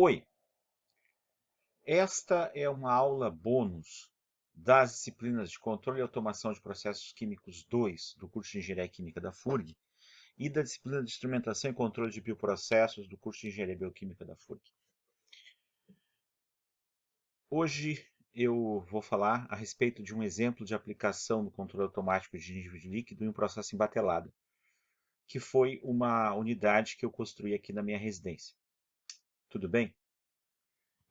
Oi, esta é uma aula bônus das disciplinas de Controle e Automação de Processos Químicos 2 do curso de Engenharia Química da FURG e da disciplina de Instrumentação e Controle de Bioprocessos do curso de Engenharia Bioquímica da FURG. Hoje eu vou falar a respeito de um exemplo de aplicação do controle automático de nível de líquido em um processo em batelada, que foi uma unidade que eu construí aqui na minha residência. Tudo bem?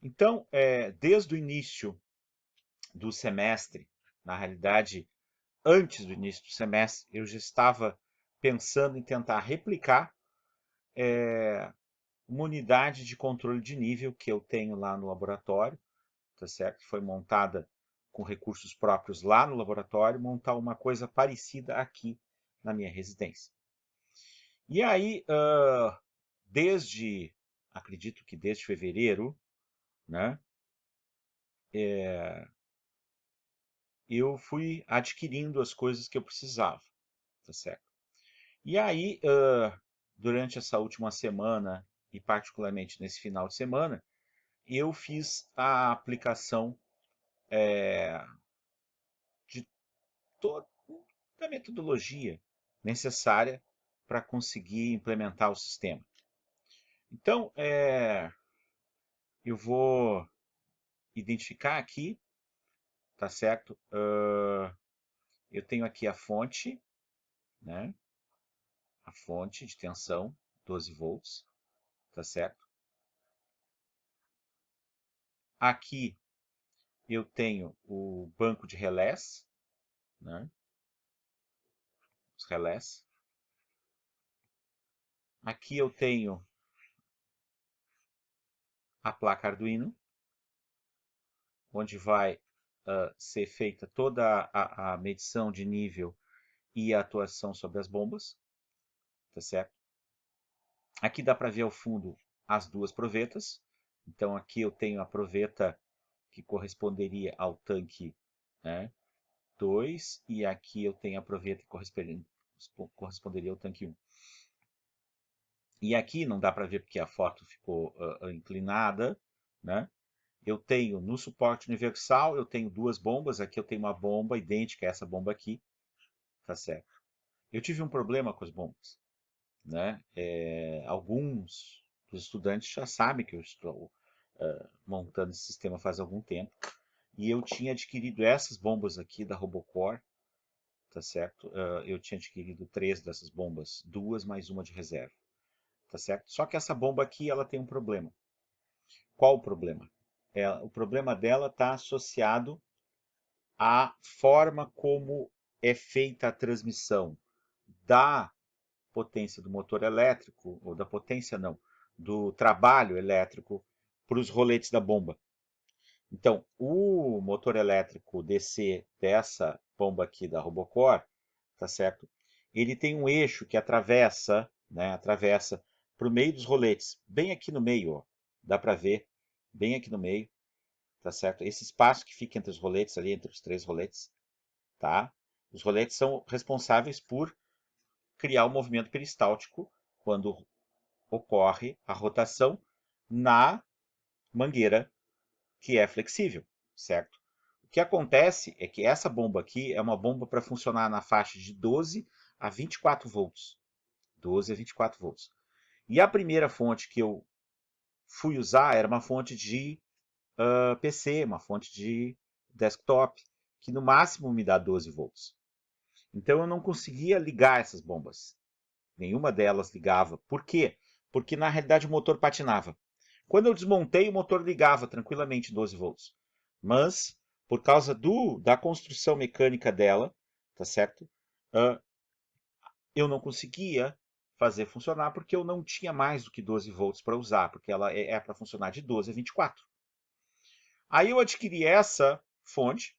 Então, desde o início do semestre, na realidade, antes do início do semestre, eu já estava pensando em tentar replicar uma unidade de controle de nível que eu tenho lá no laboratório, tá certo? Que foi montada com recursos próprios lá no laboratório, montar uma coisa parecida aqui na minha residência. E aí, acredito que desde fevereiro, né, eu fui adquirindo as coisas que eu precisava, tá certo? E aí, durante essa última semana, e particularmente nesse final de semana, eu fiz a aplicação de toda a metodologia necessária para conseguir implementar o sistema. Então, eu vou identificar aqui, tá certo? Eu tenho aqui a fonte, né? A fonte de tensão, 12 volts, tá certo? Aqui eu tenho o banco de relés, né? Os relés. Aqui eu tenho a placa Arduino, onde vai ser feita toda a medição de nível e a atuação sobre as bombas, tá certo? Aqui dá para ver ao fundo as duas provetas. Então aqui eu tenho a proveta que corresponderia ao tanque, né, 2, e aqui eu tenho a proveta que corresponderia ao tanque 1. E aqui não dá para ver porque a foto ficou inclinada, né? Eu tenho no suporte universal, eu tenho duas bombas. Aqui eu tenho uma bomba idêntica a essa bomba aqui, tá certo? Eu tive um problema com as bombas, né? Alguns dos estudantes já sabem que eu estou montando esse sistema faz algum tempo. E eu tinha adquirido essas bombas aqui da Robocore, tá certo? Eu tinha adquirido 3 dessas bombas, 2 mais uma de reserva, tá certo? Só que essa bomba aqui, ela tem um problema. Qual o problema? O problema dela está associado à forma como é feita a transmissão da potência do motor elétrico, ou da potência não, do trabalho elétrico para os roletes da bomba. Então, o motor elétrico DC dessa bomba aqui da Robocore, tá certo? Ele tem um eixo que atravessa, né, atravessa para o meio dos roletes, bem aqui no meio, ó, dá para ver, bem aqui no meio, tá certo? Esse espaço que fica entre os roletes ali, entre os 3 roletes, tá? Os roletes são responsáveis por criar o movimento peristáltico quando ocorre a rotação na mangueira que é flexível, certo? O que acontece é que essa bomba aqui é uma bomba para funcionar na faixa de 12 a 24 volts. 12 a 24 volts. E a primeira fonte que eu fui usar era uma fonte de PC, uma fonte de desktop, que no máximo me dá 12 volts. Então eu não conseguia ligar essas bombas. Nenhuma delas ligava. Por quê? Porque na realidade o motor patinava. Quando eu desmontei, o motor ligava tranquilamente 12 volts. Mas, por causa da construção mecânica dela, tá certo? Eu não conseguia fazer funcionar porque eu não tinha mais do que 12 volts para usar, porque ela é para funcionar de 12 a 24. Aí eu adquiri essa fonte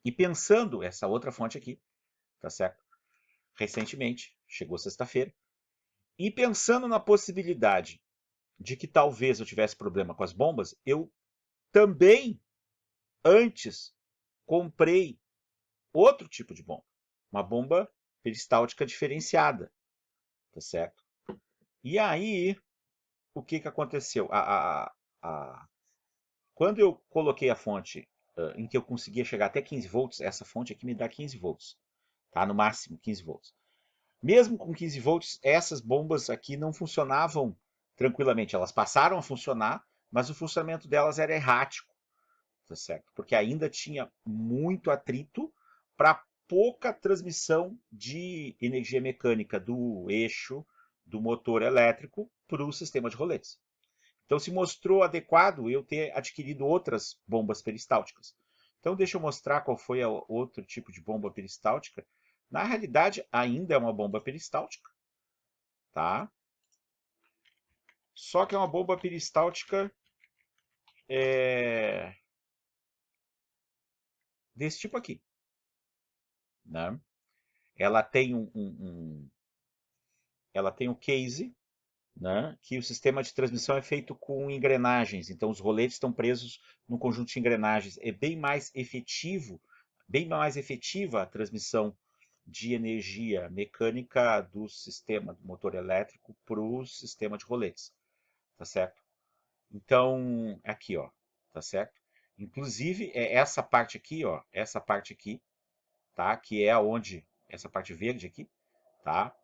e pensando, essa outra fonte aqui, tá certo? Recentemente, chegou sexta-feira, e pensando na possibilidade de que talvez eu tivesse problema com as bombas, eu também antes comprei outro tipo de bomba, uma bomba peristáltica diferenciada, tá certo? E aí, o que que aconteceu? Quando eu coloquei a fonte em que eu conseguia chegar até 15 volts, essa fonte aqui me dá 15 volts, tá? No máximo 15 volts. Mesmo com 15 volts, essas bombas aqui não funcionavam tranquilamente. Elas passaram a funcionar, mas o funcionamento delas era errático, tá certo? Porque ainda tinha muito atrito para pouca transmissão de energia mecânica do eixo do motor elétrico para o sistema de roletes. Então se mostrou adequado eu ter adquirido outras bombas peristálticas. Então deixa eu mostrar qual foi o outro tipo de bomba peristáltica. Na realidade, ainda é uma bomba peristáltica, tá? Só que é uma bomba peristáltica desse tipo aqui, né? Ela tem ela tem um case, né? Que o sistema de transmissão é feito com engrenagens. Então os roletes estão presos num conjunto de engrenagens. É bem mais efetiva a transmissão de energia mecânica do sistema do motor elétrico para o sistema de roletes, tá certo? Então, aqui, ó, tá certo? Inclusive, é essa parte aqui, ó, essa parte aqui, tá? Que é onde, essa parte verde aqui, tá?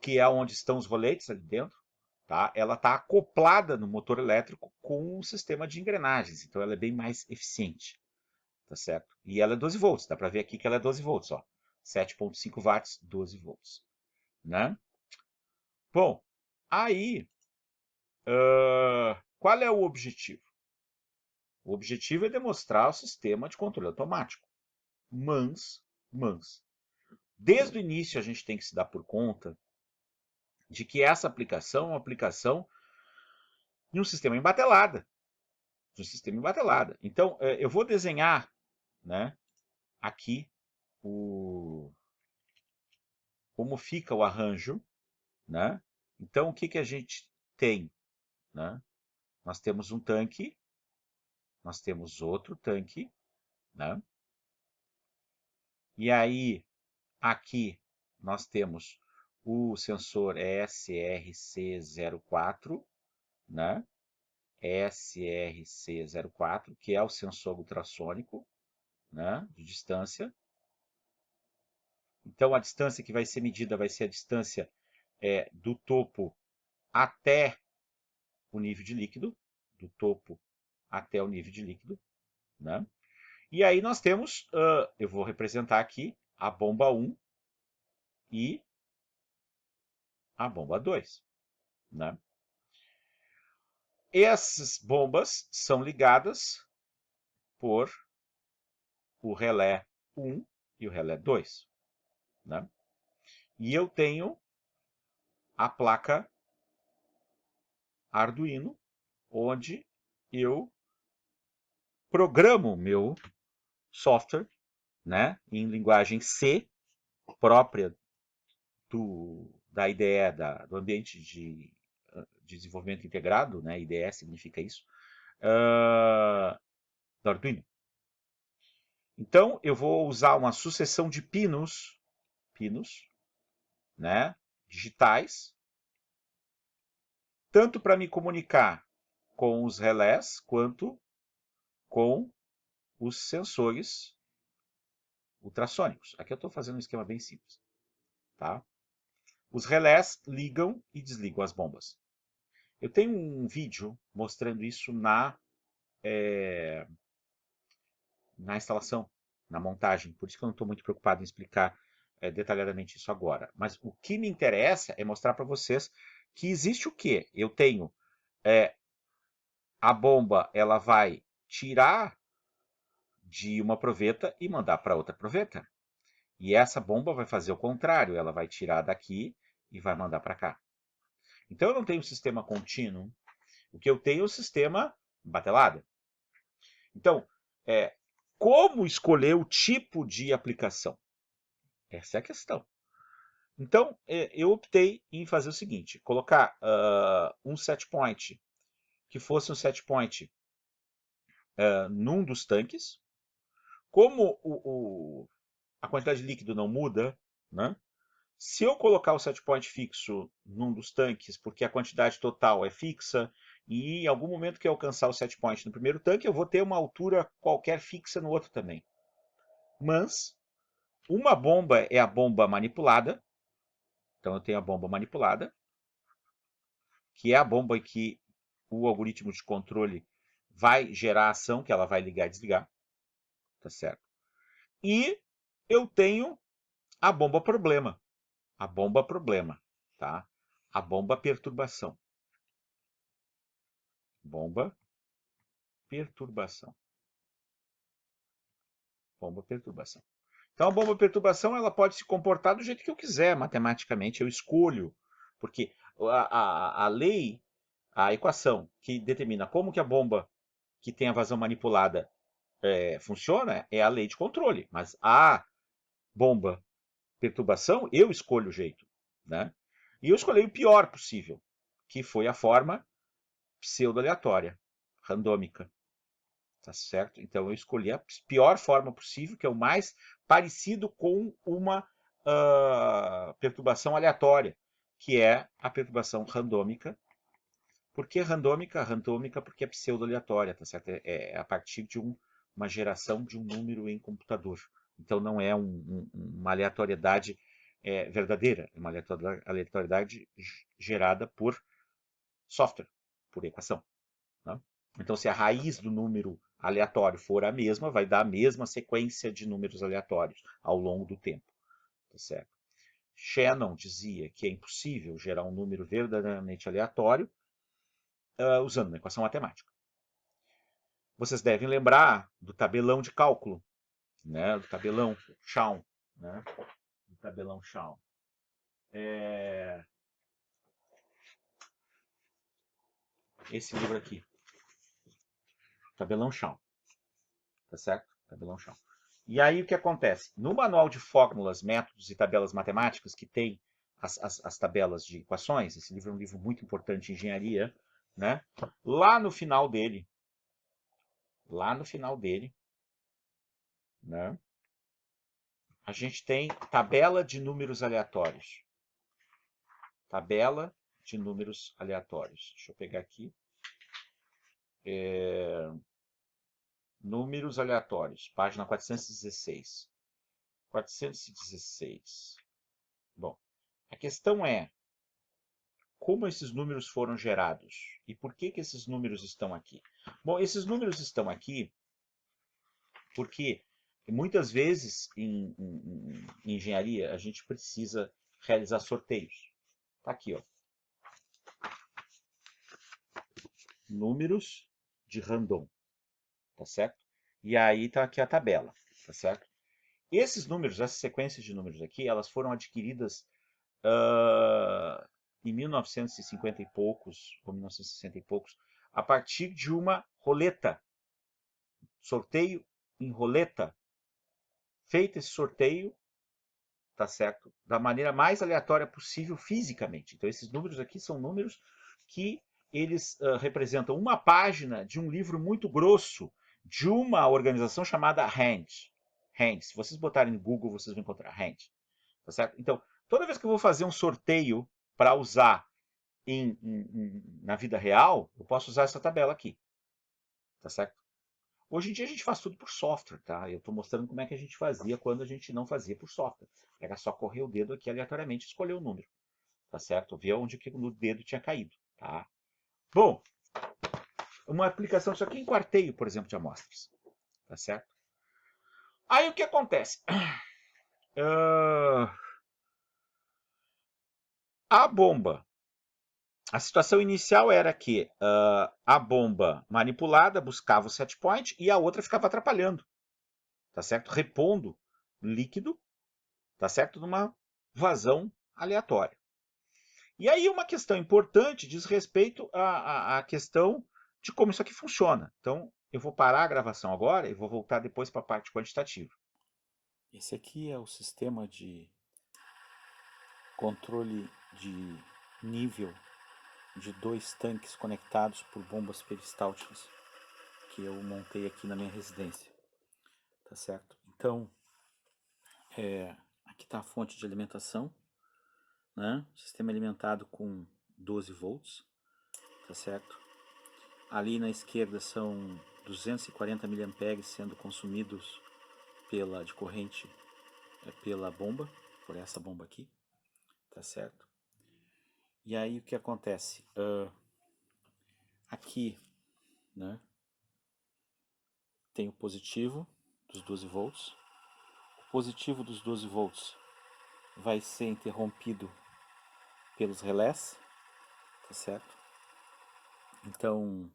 Que é onde estão os roletes ali dentro, tá? Ela tá acoplada no motor elétrico com um sistema de engrenagens, então ela é bem mais eficiente, tá certo? E ela é 12 volts, dá para ver aqui que ela é 12 volts, ó. 7,5 watts, 12 volts, né? Bom, aí, qual é o objetivo? O objetivo é demonstrar o sistema de controle automático. Mas, desde o início a gente tem que se dar por conta de que essa aplicação é uma aplicação de um sistema embatelada. De um sistema embatelada. Então, eu vou desenhar, né, aqui como fica o arranjo, né? Então, o que, que a gente tem, né? Nós temos um tanque, nós temos outro tanque, né? E aí, aqui, nós temos o sensor SRC04, né? SRC04, que é o sensor ultrassônico, né? De distância. Então, a distância que vai ser medida vai ser a distância do topo até o nível de líquido, do topo até o nível de líquido, né? E aí nós temos, eu vou representar aqui a bomba 1 e a bomba 2, né? Essas bombas são ligadas por o relé 1 e o relé 2, né? E eu tenho a placa Arduino, onde eu programo meu software, né, em linguagem C, própria da IDE, do ambiente de desenvolvimento integrado, né, IDE significa isso, do Arduino. Então, eu vou usar uma sucessão de pinos, né, digitais, tanto para me comunicar com os relés, quanto com os sensores ultrassônicos. Aqui eu estou fazendo um esquema bem simples, tá? Os relés ligam e desligam as bombas. Eu tenho um vídeo mostrando isso na instalação, na montagem, por isso que eu não estou muito preocupado em explicar detalhadamente isso agora. Mas o que me interessa é mostrar para vocês que existe o quê? Eu tenho a bomba, ela vai tirar de uma proveta e mandar para outra proveta. E essa bomba vai fazer o contrário, ela vai tirar daqui e vai mandar para cá. Então eu não tenho um sistema contínuo, o que eu tenho é um sistema batelada. Então, como escolher o tipo de aplicação? Essa é a questão. Então, eu optei em fazer o seguinte, colocar um set point, que fosse um set point num dos tanques. Como a quantidade de líquido não muda, né? Se eu colocar o set point fixo num dos tanques, porque a quantidade total é fixa, E em algum momento que eu alcançar o set point no primeiro tanque, eu vou ter uma altura qualquer fixa no outro também. Mas uma bomba é a bomba manipulada. Então eu tenho a bomba manipulada, que é a bomba que o algoritmo de controle vai gerar a ação, que ela vai ligar e desligar. Tá certo? E eu tenho a bomba problema. A bomba problema, tá? A bomba perturbação. Bomba perturbação. Bomba perturbação. Então a bomba perturbação ela pode se comportar do jeito que eu quiser, matematicamente eu escolho, porque a lei, a equação que determina como que a bomba que tem a vazão manipulada funciona é a lei de controle, mas a bomba perturbação eu escolho o jeito, né? E eu escolhi o pior possível, que foi a forma pseudo-aleatória, randômica. Tá certo? Então eu escolhi a pior forma possível, que é o mais parecido com uma perturbação aleatória, que é a perturbação randômica. Por que randômica? Randômica porque é pseudo-aleatória, tá certo? É a partir de uma geração de um número em computador. Então não é uma aleatoriedade verdadeira, é uma aleatoriedade gerada por software, por equação. Né? Então, se a raiz do número aleatório for a mesma, vai dar a mesma sequência de números aleatórios ao longo do tempo. Tá certo? Shannon dizia que é impossível gerar um número verdadeiramente aleatório usando uma equação matemática. Vocês devem lembrar do tabelão de cálculo, né? Do tabelão Shawn, né? Do tabelão Shawn. Esse livro aqui, tabelão Shawn, tá certo? Tabelão Shawn. E aí o que acontece? No manual de fórmulas, métodos e tabelas matemáticas, que tem as tabelas de equações, esse livro é um livro muito importante em engenharia, né? Lá no final dele, né? A gente tem tabela de números aleatórios. Tabela de números aleatórios. Deixa eu pegar aqui. Números aleatórios, página 416. 416. Bom, a questão é como esses números foram gerados e por que esses números estão aqui. Bom, esses números estão aqui porque muitas vezes em engenharia a gente precisa realizar sorteios. Tá aqui, ó. Números de random, tá certo? E aí tá aqui a tabela, tá certo? Esses números, essas sequências de números aqui, elas foram adquiridas em 1950 e poucos, ou 1960 e poucos, a partir de uma roleta, sorteio em roleta. Feito esse sorteio, tá certo? Da maneira mais aleatória possível fisicamente. Então esses números aqui são números que eles representam uma página de um livro muito grosso de uma organização chamada RAND. RAND. Se vocês botarem no Google, vocês vão encontrar RAND. Tá certo? Então, toda vez que eu vou fazer um sorteio para usar na vida real, eu posso usar essa tabela aqui. Tá certo? Hoje em dia a gente faz tudo por software, tá? Eu estou mostrando como é que a gente fazia quando a gente não fazia por software. Era só correr o dedo aqui aleatoriamente e escolher o número, tá certo? Ver onde que o dedo tinha caído, tá? Bom, uma aplicação disso aqui em quarteio, por exemplo, de amostras, tá certo? Aí o que acontece? A bomba. A situação inicial era que a bomba manipulada buscava o set point e a outra ficava atrapalhando, tá certo? Repondo líquido, tá certo? Numa vazão aleatória. E aí uma questão importante diz respeito à questão de como isso aqui funciona. Então, eu vou parar a gravação agora e vou voltar depois para a parte quantitativa. Esse aqui é o sistema de controle de nível de 2 tanques conectados por bombas peristálticas que eu montei aqui na minha residência. Tá certo? Então, aqui está a fonte de alimentação, né? Sistema alimentado com 12 volts, tá certo? Ali na esquerda são 240 mA sendo consumidos de corrente pela bomba, por essa bomba aqui, tá certo? E aí o que acontece? Aqui, né, tem o positivo dos 12 volts. O positivo dos 12 volts vai ser interrompido pelos relés, tá certo? Então,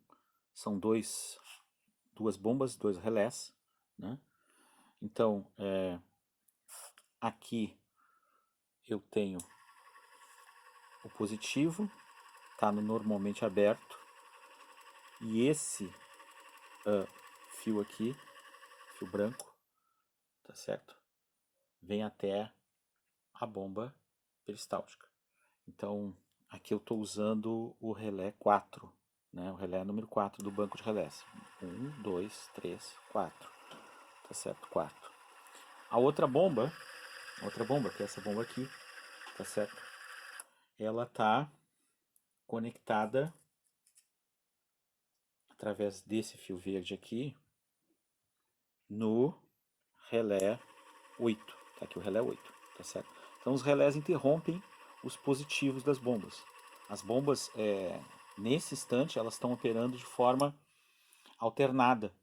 são duas bombas, 2 relés, né? Então, aqui eu tenho o positivo, está no normalmente aberto, e esse fio aqui, fio branco, tá certo? Vem até a bomba peristáltica. Então, aqui eu estou usando o relé 4, né? O relé número 4 do banco de relés. 1, 2, 3, 4. Tá certo? 4. A outra bomba, que é essa bomba aqui, tá certo? Ela tá conectada através desse fio verde aqui no relé 8. Tá aqui o relé 8, tá certo? Então os relés interrompem os positivos das bombas. As bombas, nesse instante, elas estão operando de forma alternada,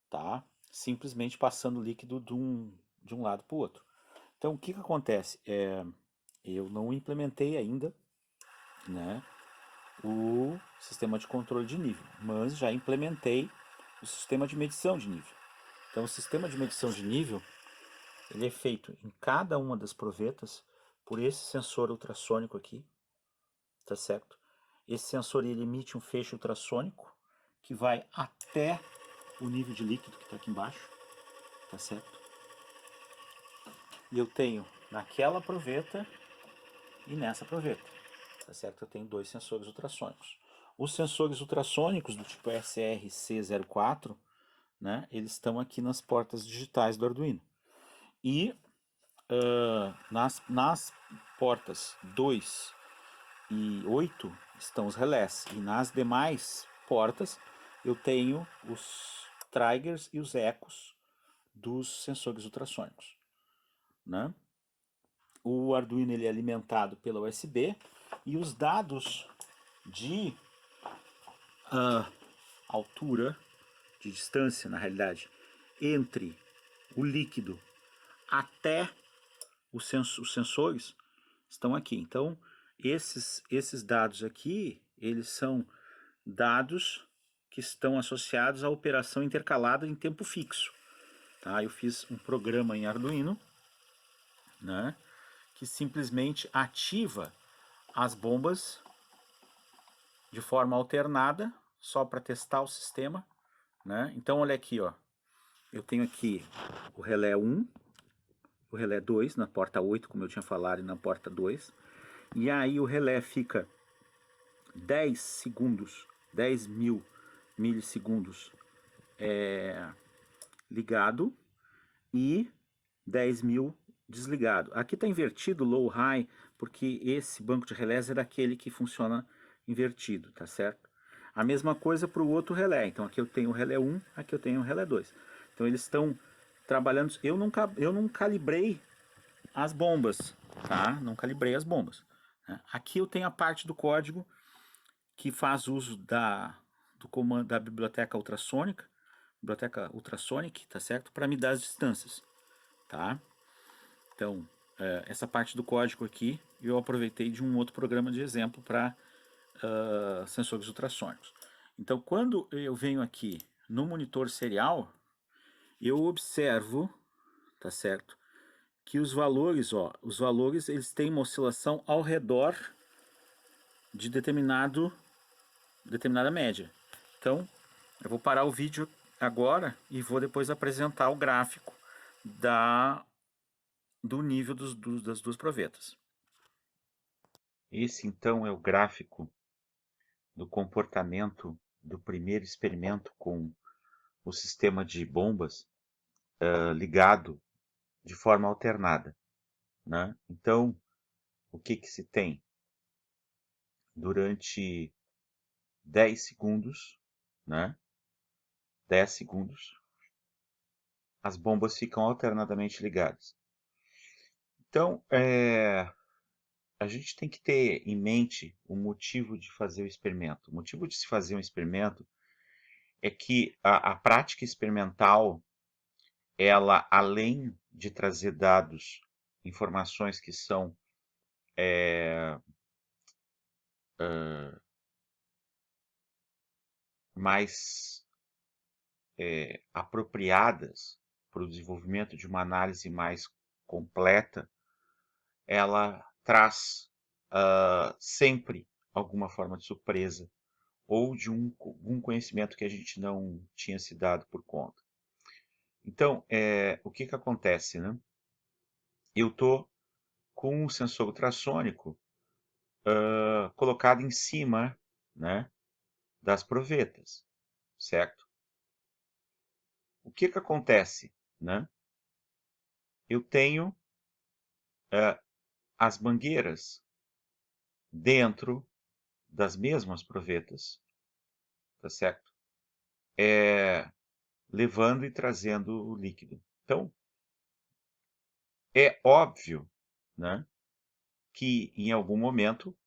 tá? Simplesmente passando líquido de um lado para o outro. Então o que acontece? Eu não implementei ainda, né, o sistema de controle de nível, mas já implementei o sistema de medição de nível. Então o sistema de medição de nível, ele é feito em cada uma das provetas por esse sensor ultrassônico aqui, tá certo? Esse sensor ele emite um feixe ultrassônico que vai até o nível de líquido que está aqui embaixo, tá certo? E eu tenho naquela proveta e nessa proveta, tá certo? Eu tenho 2 sensores ultrassônicos. Os sensores ultrassônicos do tipo SRC04, né, eles estão aqui nas portas digitais do Arduino. E nas portas 2 e 8 estão os relés. E nas demais portas eu tenho os triggers e os ecos dos sensores ultrassônicos, né? O Arduino ele é alimentado pela USB e os dados de altura, de distância na realidade, entre o líquido até os sensores estão aqui. Então esses dados aqui, eles são dados que estão associados à operação intercalada em tempo fixo. Tá? Eu fiz um programa em Arduino, né, que simplesmente ativa as bombas de forma alternada, só para testar o sistema, né? Então olha aqui, ó. Eu tenho aqui o relé 1, o relé 2 na porta 8, como eu tinha falado, e na porta 2. E aí o relé fica 10 segundos, 10 mil milissegundos ligado e 10 mil desligado. Aqui está invertido low high, porque esse banco de relés é daquele que funciona invertido, tá certo? A mesma coisa para o outro relé. Então aqui eu tenho o relé 1, aqui eu tenho o relé 2. Então eles estão trabalhando. Eu não calibrei as bombas, tá? Não calibrei as bombas. Aqui eu tenho a parte do código que faz uso do comando da biblioteca ultrassônica, biblioteca ultrasonic, tá certo? Para me dar as distâncias, tá? Então, essa parte do código aqui eu aproveitei de um outro programa de exemplo para sensores ultrassônicos. Então, quando eu venho aqui no monitor serial, eu observo, tá certo, que os valores eles têm uma oscilação ao redor de determinada média. Então, eu vou parar o vídeo agora e vou depois apresentar o gráfico do nível das duas provetas. Esse então é o gráfico do comportamento do primeiro experimento com o sistema de bombas ligado de forma alternada, né? Então, o que se tem? Durante 10 segundos, né? 10 segundos, as bombas ficam alternadamente ligadas. Então, a gente tem que ter em mente o motivo de fazer o experimento. O motivo de se fazer um experimento é que a prática experimental, ela, além de trazer dados, informações que são mais apropriadas para o desenvolvimento de uma análise mais completa, ela traz sempre alguma forma de surpresa ou de um conhecimento que a gente não tinha se dado por conta. Então, o que acontece, né? Eu estou com um sensor ultrassônico colocado em cima, né, das provetas, certo? O que acontece, né? Eu tenho as mangueiras dentro das mesmas provetas, tá certo? Levando e trazendo o líquido. Então, é óbvio, né, que em algum momento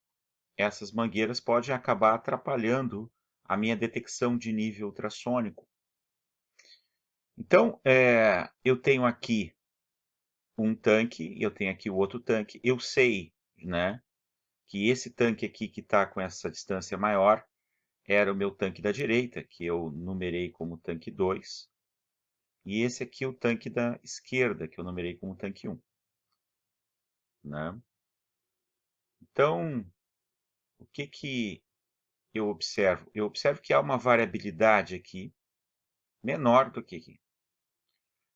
essas mangueiras podem acabar atrapalhando a minha detecção de nível ultrassônico. Então, eu tenho aqui um tanque e eu tenho aqui o outro tanque. Eu sei, né, que esse tanque aqui que está com essa distância maior era o meu tanque da direita, que eu numerei como tanque 2. E esse aqui é o tanque da esquerda, que eu numerei como tanque 1. Né? Então, o que eu observo? Eu observo que há uma variabilidade aqui menor do que aqui.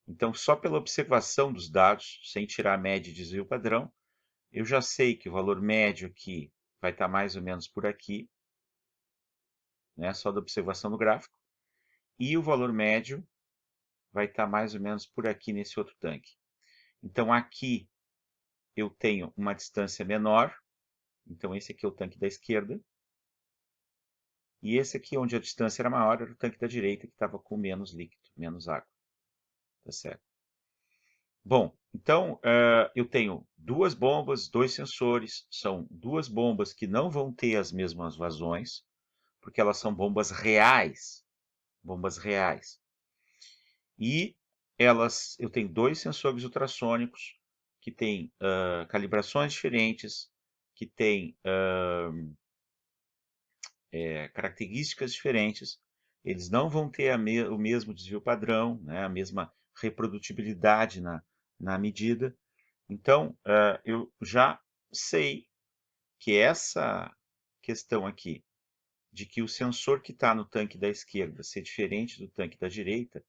Então, só pela observação dos dados, sem tirar a média e desvio padrão, eu já sei que o valor médio aqui vai estar mais ou menos por aqui, né, só da observação do gráfico, e o valor médio vai estar mais ou menos por aqui nesse outro tanque. Então, aqui eu tenho uma distância menor, então esse aqui é o tanque da esquerda, e esse aqui, onde a distância era maior, era o tanque da direita, que estava com menos líquido, menos água. Tá certo? Bom, então eu tenho duas bombas, dois sensores, são duas bombas que não vão ter as mesmas vazões, porque elas são bombas reais, bombas reais. E eu tenho dois sensores ultrassônicos que têm calibrações diferentes, que têm características diferentes. Eles não vão ter o mesmo desvio padrão, né, a mesma reprodutibilidade na medida. Então, eu já sei que essa questão aqui, de que o sensor que está no tanque da esquerda ser diferente do tanque da direita,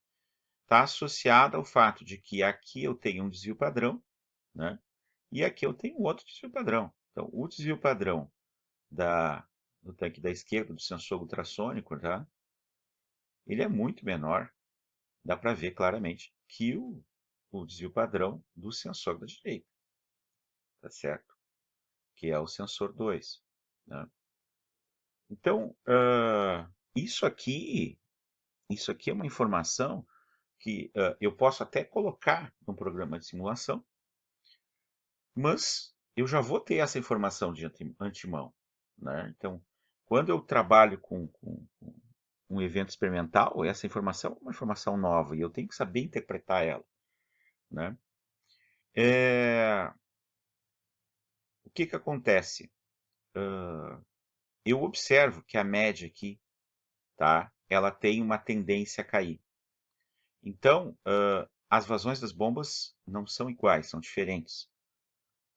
está associada ao fato de que aqui eu tenho um desvio padrão, né? E aqui eu tenho outro desvio padrão. Então, o desvio padrão do tanque da esquerda, do sensor ultrassônico, tá? Ele é muito menor, dá para ver claramente, que o desvio padrão do sensor da direita, tá certo? Que é o sensor 2, né? Então, isso aqui é uma informação que eu posso até colocar no programa de simulação, mas eu já vou ter essa informação de antemão, né? Então, quando eu trabalho com um evento experimental, essa informação é uma informação nova e eu tenho que saber interpretar ela, né? O que acontece? Eu observo que a média aqui, tá? Ela tem uma tendência a cair. Então, as vazões das bombas não são iguais, são diferentes.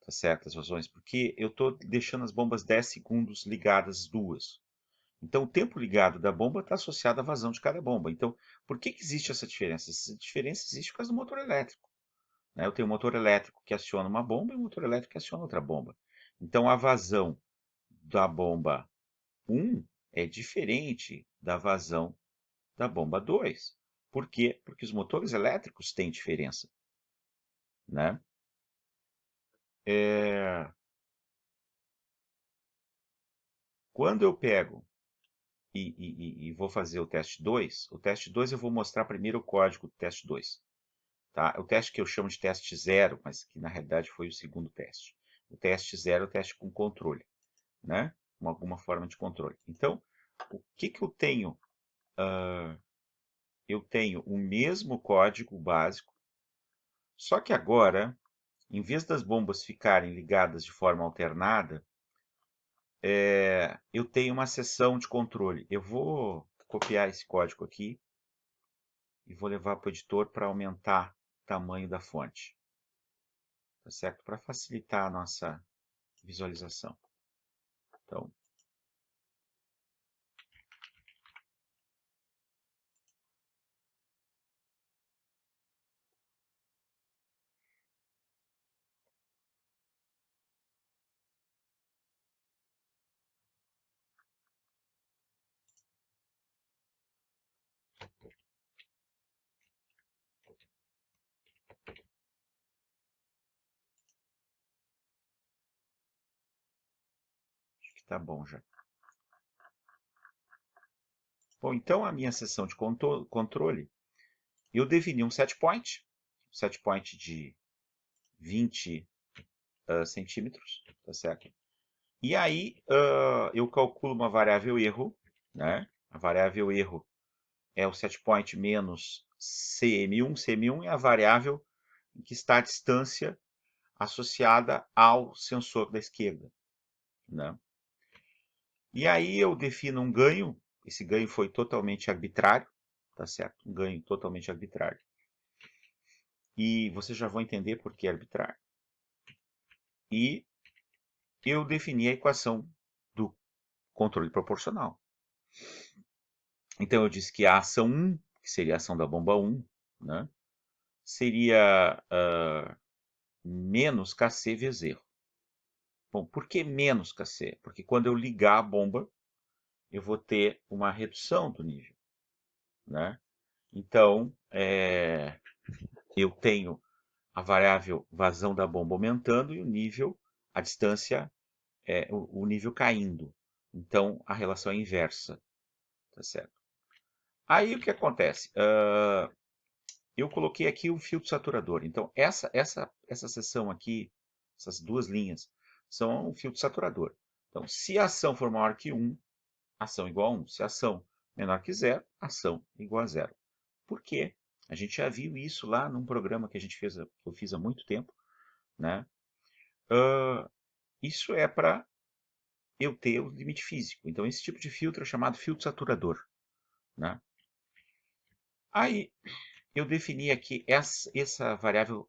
Tá certo? As vazões, porque eu estou deixando as bombas 10 segundos ligadas duas. Então, o tempo ligado da bomba está associado à vazão de cada bomba. Então, por que existe essa diferença? Essa diferença existe por causa do motor elétrico, né? Eu tenho um motor elétrico que aciona uma bomba e um motor elétrico que aciona outra bomba. Então, a vazão da bomba 1 é diferente da vazão da bomba 2. Por quê? Porque os motores elétricos têm diferença, né? Quando eu pego e vou fazer o teste 2, o teste 2 eu vou mostrar primeiro o código do teste 2. Tá? O teste que eu chamo de teste 0, mas que na realidade foi o segundo teste. O teste 0 é o teste com controle, né? Com alguma forma de controle. Então, o que eu tenho? Eu tenho o mesmo código básico, só que agora, em vez das bombas ficarem ligadas de forma alternada, eu tenho uma seção de controle. Eu vou copiar esse código aqui e vou levar para o editor para aumentar o tamanho da fonte. Tá certo? Para facilitar a nossa visualização. Então, acho que tá bom já. Bom, então a minha seção de controle, eu defini um set point de 20 centímetros, tá certo? E aí eu calculo uma variável erro, né? A variável erro é o set point menos CM1. CM1 é a variável em que está a distância associada ao sensor da esquerda, né? E aí eu defino um ganho, esse ganho foi totalmente arbitrário, tá certo? Um ganho totalmente arbitrário. E vocês já vão entender por que é arbitrário. E eu defini a equação do controle proporcional. Então eu disse que a ação 1, que seria a ação da bomba 1, né, seria menos Kc vezes erro. Bom, por que menos Kc? Porque quando eu ligar a bomba, eu vou ter uma redução do nível, né? Então, eu tenho a variável vazão da bomba aumentando e o nível, a distância, o nível caindo. Então, a relação é inversa, tá certo? Aí, o que acontece? Eu coloquei aqui o filtro saturador. Então, essa seção aqui, essas duas linhas, são um filtro saturador. Então, se a ação for maior que 1, ação igual a 1. Se a ação menor que 0, ação igual a 0. Por quê? A gente já viu isso lá num programa que eu fiz há muito tempo, né? Isso é para eu ter o limite físico. Então, esse tipo de filtro é chamado filtro saturador, né? Aí, eu defini aqui essa variável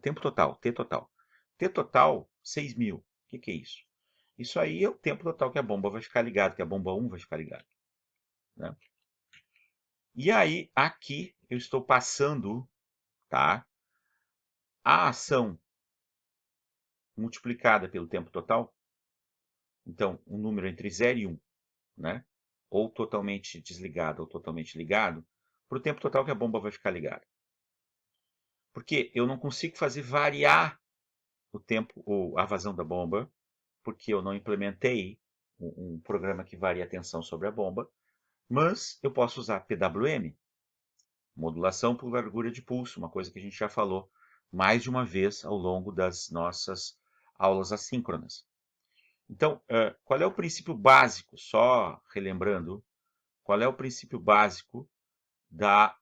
tempo total, T total. T total, 6.000. O que é isso? Isso aí é o tempo total que a bomba vai ficar ligada, que a bomba 1 vai ficar ligada, né? E aí, aqui, eu estou passando, tá, a ação multiplicada pelo tempo total. Então, um número entre 0 e 1, né? Ou totalmente desligado ou totalmente ligado, para o tempo total que a bomba vai ficar ligada. Porque eu não consigo fazer variar o tempo ou a vazão da bomba, porque eu não implementei um programa que varia a tensão sobre a bomba, mas eu posso usar PWM, modulação por largura de pulso, uma coisa que a gente já falou mais de uma vez ao longo das nossas aulas assíncronas. Então, qual é o princípio básico? Só relembrando, qual é o princípio básico da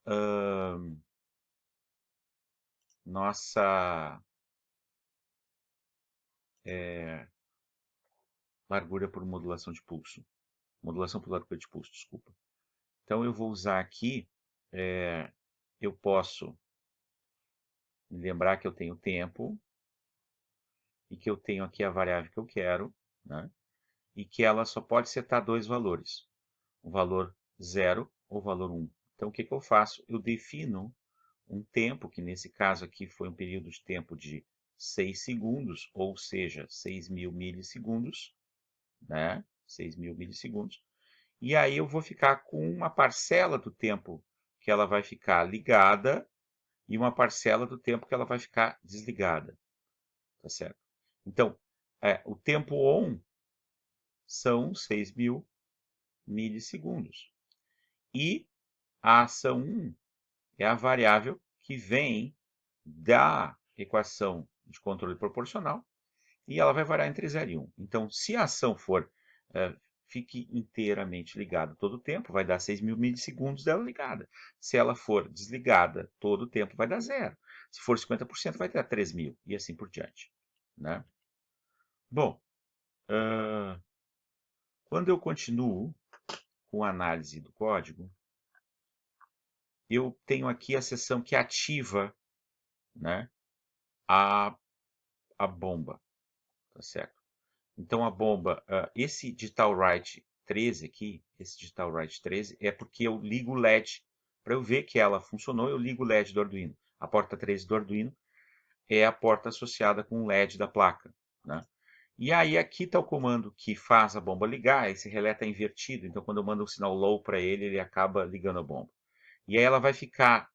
nossa largura por modulação de pulso? Modulação por largura de pulso, desculpa. Então, eu vou usar aqui, eu posso lembrar que eu tenho tempo e que eu tenho aqui a variável que eu quero, né? E que ela só pode setar dois valores, o valor 0 ou o valor 1. Então, o que eu faço? Eu defino um tempo, que nesse caso aqui foi um período de tempo de 6 segundos, ou seja, 6.000 milissegundos, né? 6.000 milissegundos. E aí eu vou ficar com uma parcela do tempo que ela vai ficar ligada e uma parcela do tempo que ela vai ficar desligada, tá certo? Então, o tempo on são 6.000 milissegundos. E a ação 1 é a variável que vem da equação de controle proporcional e ela vai variar entre 0 e 1. Então, se a ação for fique inteiramente ligada todo o tempo, vai dar 6.000 milissegundos dela ligada. Se ela for desligada todo o tempo, vai dar 0. Se for 50%, vai dar 3.000 e assim por diante. Né? Bom, quando eu continuo com a análise do código, eu tenho aqui a seção que ativa, né, a bomba, tá certo? Então a bomba, esse digital write 13 aqui, esse digital write 13 é porque eu ligo o LED. Para eu ver que ela funcionou, eu ligo o LED do Arduino. A porta 13 do Arduino é a porta associada com o LED da placa, né? E aí aqui está o comando que faz a bomba ligar, esse relé está invertido, então quando eu mando um sinal low para ele, ele acaba ligando a bomba. E aí ela vai ficar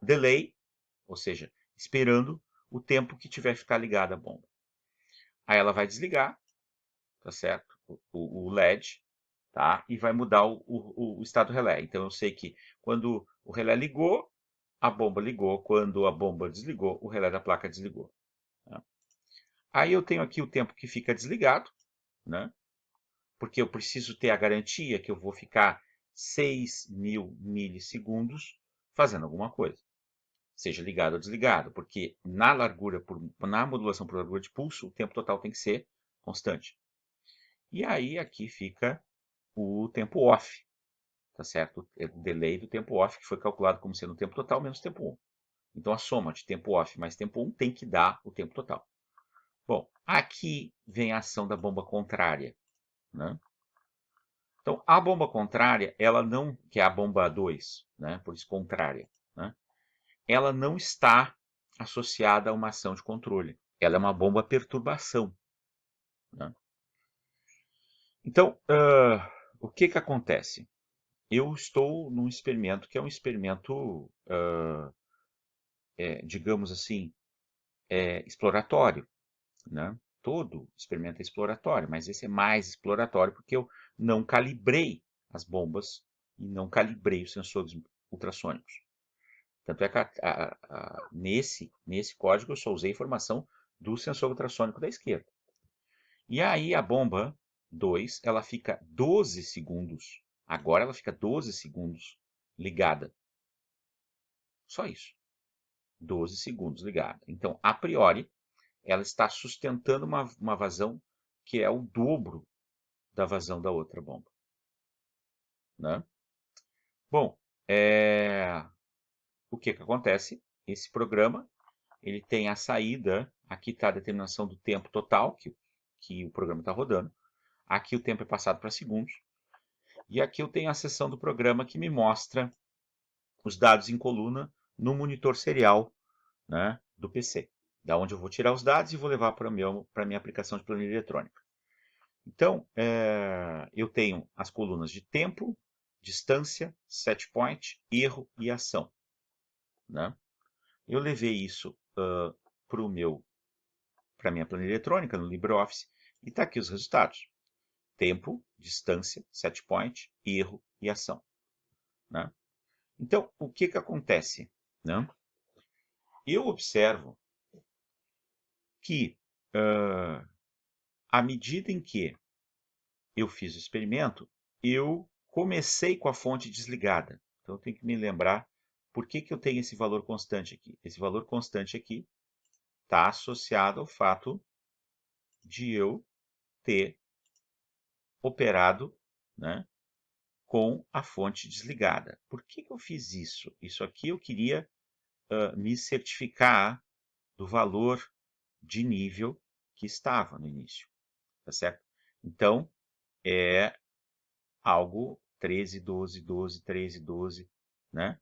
delay, ou seja, esperando o tempo que tiver que ficar ligada a bomba. Aí ela vai desligar, tá certo? O LED, tá? E vai mudar o estado do relé. Então eu sei que quando o relé ligou, a bomba ligou. Quando a bomba desligou, o relé da placa desligou. Né? Aí eu tenho aqui o tempo que fica desligado, né? Porque eu preciso ter a garantia que eu vou ficar 6.000 milissegundos fazendo alguma coisa. Seja ligado ou desligado, porque na modulação por largura de pulso, o tempo total tem que ser constante. E aí aqui fica o tempo off, tá certo? O delay do tempo off, que foi calculado como sendo o tempo total menos o tempo 1. Então a soma de tempo off mais tempo 1 tem que dar o tempo total. Bom, aqui vem a ação da bomba contrária, né? Então a bomba contrária, ela não, que é a bomba 2, né? Por isso contrária, né? Ela não está associada a uma ação de controle. Ela é uma bomba perturbação, né? Então, o que acontece? Eu estou num experimento que é um experimento, digamos assim, exploratório, né? Todo experimento é exploratório, mas esse é mais exploratório porque eu não calibrei as bombas e não calibrei os sensores ultrassônicos. Tanto é que nesse código eu só usei informação do sensor ultrassônico da esquerda. E aí a bomba 2, ela fica 12 segundos. Agora ela fica 12 segundos ligada. Só isso. 12 segundos ligada. Então, a priori, ela está sustentando uma vazão que é o dobro da vazão da outra bomba. Né? Bom, o que acontece? Esse programa ele tem a saída, aqui está a determinação do tempo total que o programa está rodando. Aqui o tempo é passado para segundos. E aqui eu tenho a seção do programa que me mostra os dados em coluna no monitor serial, né, do PC. Da onde eu vou tirar os dados e vou levar para a minha aplicação de planilha eletrônica. Então, eu tenho as colunas de tempo, distância, set point, erro e ação. Né? Eu levei isso para a minha planilha eletrônica, no LibreOffice, e está aqui os resultados. Tempo, distância, set point, erro e ação. Né? Então, o que acontece? Né? Eu observo que, à medida em que eu fiz o experimento, eu comecei com a fonte desligada. Então, eu tenho que me lembrar por que eu tenho esse valor constante aqui. Esse valor constante aqui está associado ao fato de eu ter operado, né, com a fonte desligada. Por que eu fiz isso? Isso aqui eu queria me certificar do valor de nível que estava no início, tá certo? Então, é algo 13, 12, 12, 13, 12, né?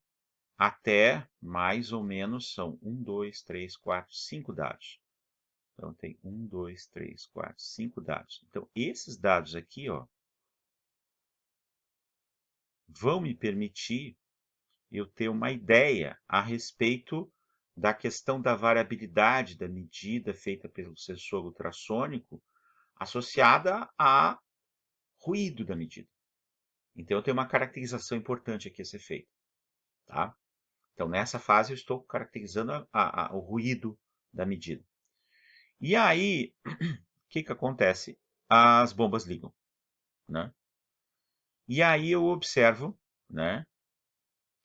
Até mais ou menos são 1, 2, 3, 4, 5 dados. Então, tem 1, 2, 3, 4, 5 dados. Então, esses dados aqui, ó, vão me permitir eu ter uma ideia a respeito da questão da variabilidade da medida feita pelo sensor ultrassônico associada a ruído da medida. Então eu tenho uma caracterização importante aqui a ser feita, tá? Então nessa fase eu estou caracterizando o ruído da medida. E aí, o que acontece? As bombas ligam, né? E aí eu observo, né,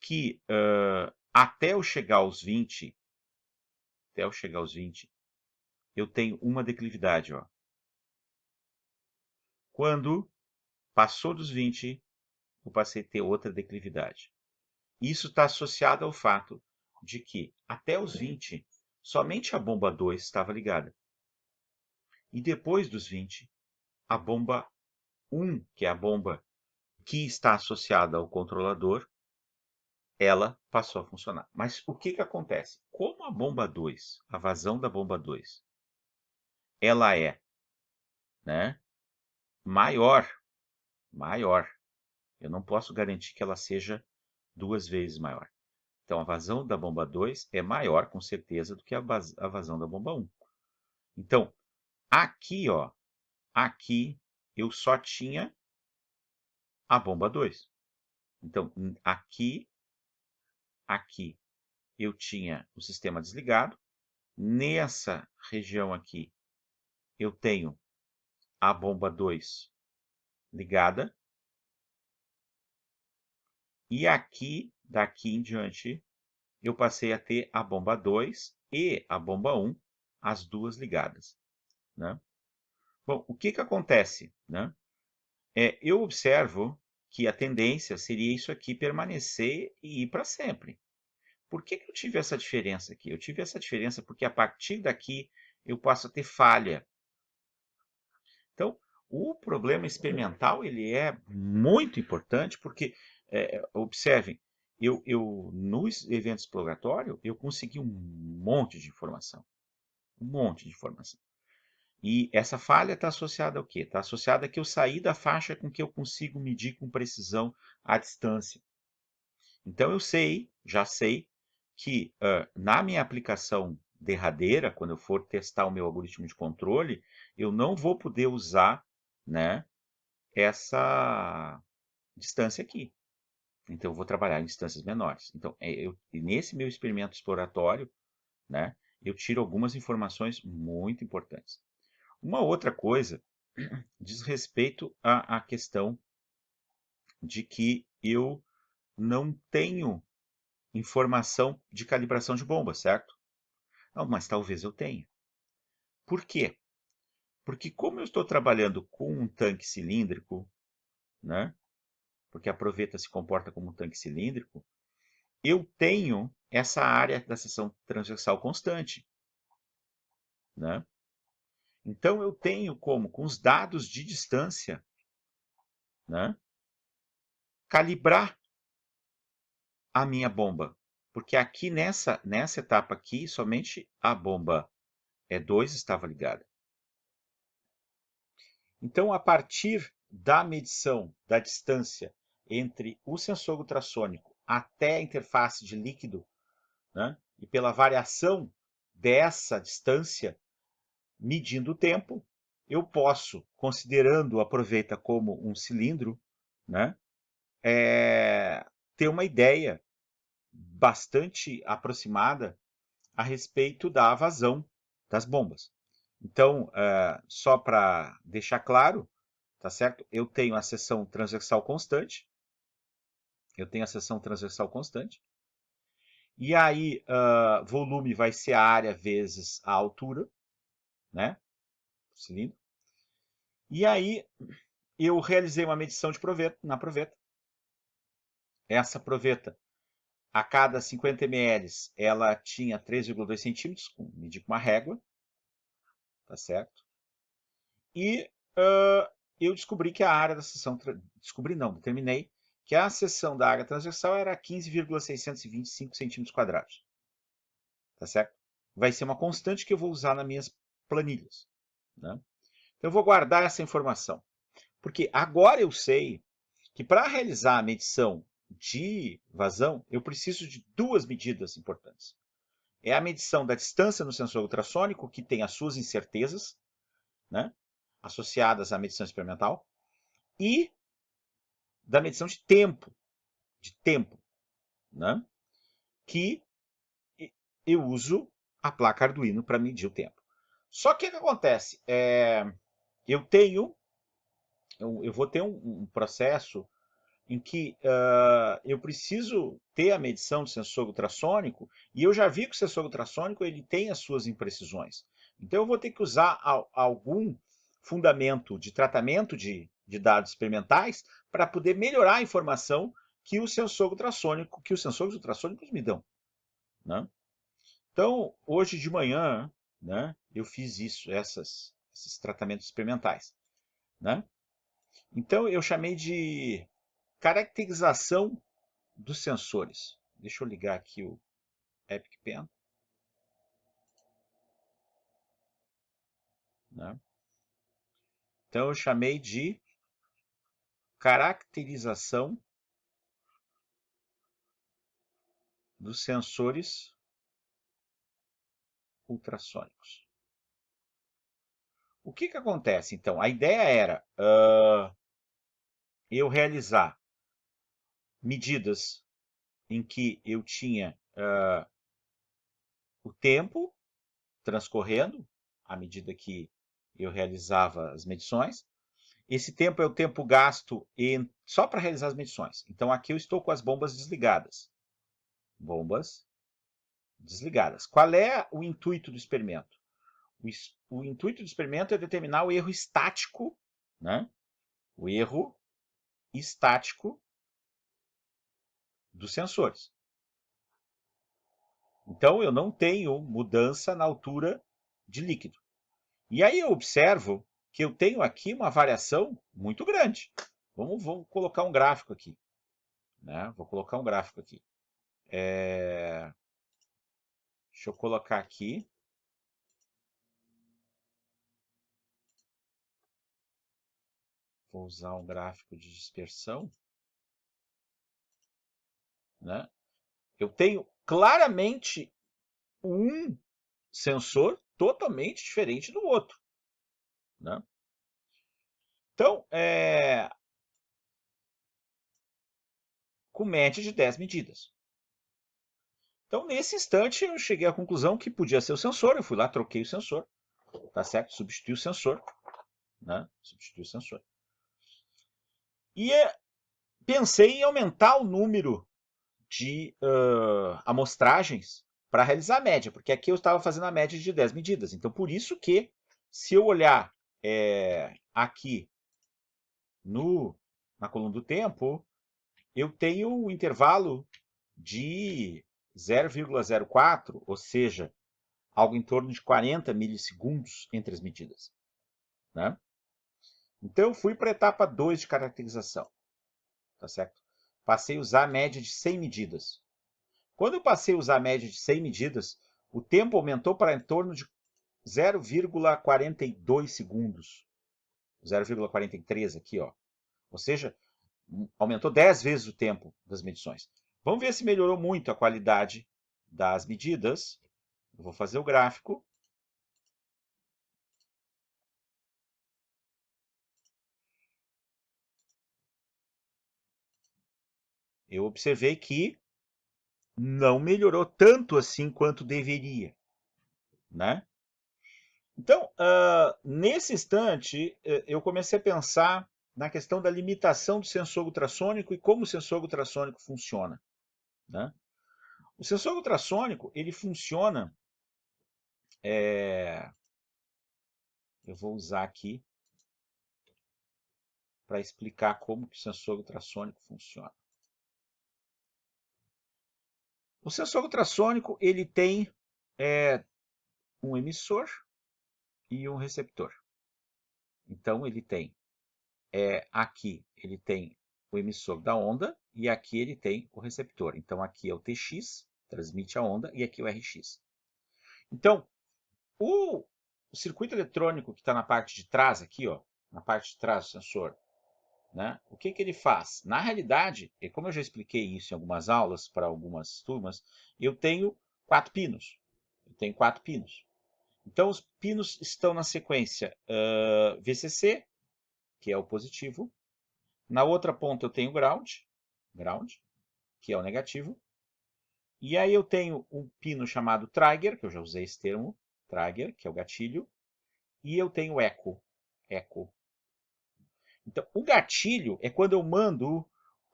que até eu chegar aos 20, eu tenho uma declividade, ó. Quando passou dos 20, eu passei a ter outra declividade. Isso está associado ao fato de que até os 20, somente a bomba 2 estava ligada. E depois dos 20, a bomba 1, que é a bomba que está associada ao controlador, ela passou a funcionar. Mas o que acontece? Como a bomba 2, a vazão da bomba 2, ela é, né, maior, eu não posso garantir que ela seja 2 vezes maior. Então a vazão da bomba 2 é maior, com certeza, do que a vazão da bomba 1. Então, aqui, ó, aqui eu só tinha a bomba 2. Então, aqui eu tinha o sistema desligado. Nessa região aqui, eu tenho a bomba 2 ligada. E aqui, daqui em diante, eu passei a ter a bomba 2 e a bomba 1, as duas ligadas, né? Bom, o que acontece, né? Eu observo que a tendência seria isso aqui permanecer e ir para sempre. Por que eu tive essa diferença aqui? Eu tive essa diferença porque a partir daqui eu passo a ter falha. Então, o problema experimental ele é muito importante porque, observem, no evento exploratório eu consegui um monte de informação. Um monte de informação. E essa falha está associada ao quê? Está associada a que eu saí da faixa com que eu consigo medir com precisão a distância. Então eu sei, já sei, que na minha aplicação derradeira, quando eu for testar o meu algoritmo de controle, eu não vou poder usar, né, essa distância aqui. Então eu vou trabalhar em distâncias menores. Então, nesse meu experimento exploratório, né, eu tiro algumas informações muito importantes. Uma outra coisa diz respeito à questão de que eu não tenho informação de calibração de bomba, certo? Não, mas talvez eu tenha. Por quê? Porque como eu estou trabalhando com um tanque cilíndrico, né? Porque a proveta se comporta como um tanque cilíndrico, eu tenho essa área da seção transversal constante, né? Então eu tenho como, com os dados de distância, né, calibrar a minha bomba. Porque aqui nessa etapa aqui, somente a bomba 2 estava ligada. Então, a partir da medição da distância entre o sensor ultrassônico até a interface de líquido, né, e pela variação dessa distância, medindo o tempo, eu posso, considerando a proveta como um cilindro, né, ter uma ideia bastante aproximada a respeito da vazão das bombas. Então, só para deixar claro, tá certo? Eu tenho a seção transversal constante. E aí, volume vai ser a área vezes a altura, né? Do cilindro. E aí, eu realizei uma medição de proveta, na proveta. Essa proveta, a cada 50 ml, ela tinha 3,2 centímetros, medi com uma régua, tá certo? E eu descobri que a área da seção... Descobri não, determinei que a seção da área transversal era 15,625 centímetros quadrados. Tá certo? Vai ser uma constante que eu vou usar nas minhas planilhas. Né? Então eu vou guardar essa informação. Porque agora eu sei que para realizar a medição de vazão, eu preciso de duas medidas importantes. É a medição da distância no sensor ultrassônico, que tem as suas incertezas, né, associadas à medição experimental, e da medição de tempo, né? Que eu uso a placa Arduino para medir o tempo. Só que o que acontece? Eu vou ter um processo em que eu preciso ter a medição do sensor ultrassônico, e eu já vi que o sensor ultrassônico ele tem as suas imprecisões. Então eu vou ter que usar algum fundamento de tratamento de dados experimentais para poder melhorar a informação que o sensor ultrassônico, que os sensores ultrassônicos me dão, né? Então, hoje de manhã, né, eu fiz isso, esses tratamentos experimentais, né? Então eu chamei de caracterização dos sensores. Deixa eu ligar aqui o Epic Pen, né? Então eu chamei de caracterização dos sensores ultrassônicos. O que que acontece então? A ideia era eu realizar medidas em que eu tinha o tempo transcorrendo à medida que eu realizava as medições. Esse tempo é o tempo gasto só para realizar as medições. Então aqui eu estou com as bombas desligadas. Bombas desligadas. Qual é o intuito do experimento? O intuito do experimento é determinar o erro estático, né? O erro estático dos sensores. Então eu não tenho mudança na altura de líquido. E aí eu observo que eu tenho aqui uma variação muito grande. Vamos colocar um gráfico aqui, né? Vou colocar um gráfico aqui. Deixa eu colocar aqui. Vou usar um gráfico de dispersão, né? Eu tenho claramente um sensor totalmente diferente do outro, né? Então, com média de 10 medidas. Então, nesse instante, eu cheguei à conclusão que podia ser o sensor. Eu fui lá, troquei o sensor, tá certo? Substituí o sensor, né? Substituí o sensor. E pensei em aumentar o número de amostragens para realizar a média, porque aqui eu estava fazendo a média de 10 medidas. Então, por isso que, se eu olhar aqui na coluna do tempo, eu tenho um intervalo de 0,04, ou seja, algo em torno de 40 milissegundos entre as medidas, né? Então, eu fui para a etapa 2 de caracterização, tá certo? Passei a usar a média de 100 medidas. Quando eu passei a usar a média de 100 medidas, o tempo aumentou para em torno de 0,42 segundos. 0,43 aqui, ó. Ou seja, aumentou 10 vezes o tempo das medições. Vamos ver se melhorou muito a qualidade das medidas. Eu vou fazer o gráfico. Eu observei que não melhorou tanto assim quanto deveria, né? Então, nesse instante, eu comecei a pensar na questão da limitação do sensor ultrassônico e como o sensor ultrassônico funciona, né? O sensor ultrassônico, ele funciona, eu vou usar aqui para explicar como que o sensor ultrassônico funciona. O sensor ultrassônico, ele tem um emissor e um receptor. Então, ele tem, aqui ele tem o emissor da onda e aqui ele tem o receptor. Então, aqui é o TX, transmite a onda, e aqui o RX. Então, o circuito eletrônico que está na parte de trás aqui, ó, na parte de trás do sensor, né, o que que ele faz? Na realidade, e como eu já expliquei isso em algumas aulas para algumas turmas, eu tenho 4 pinos. Eu tenho 4 pinos. Então, os pinos estão na sequência VCC, que é o positivo, Na outra ponta eu tenho ground, que é o negativo. E aí eu tenho um pino chamado trigger, que eu já usei esse termo, trigger, que é o gatilho. E eu tenho echo. Então, o gatilho é quando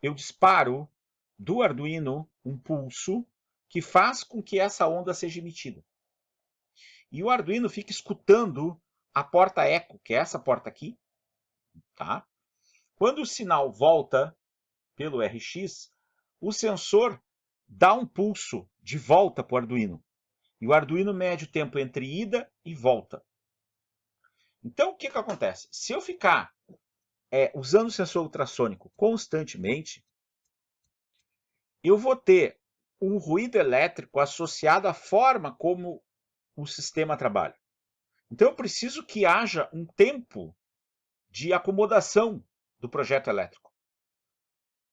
eu disparo do Arduino um pulso que faz com que essa onda seja emitida. E o Arduino fica escutando a porta eco, que é essa porta aqui, tá? Quando o sinal volta pelo RX, o sensor dá um pulso de volta para o Arduino. E o Arduino mede o tempo entre ida e volta. Então, o que acontece? Se eu ficar usando o sensor ultrassônico constantemente, eu vou ter um ruído elétrico associado à forma como o sistema trabalha. Então, eu preciso que haja um tempo de acomodação do projeto elétrico,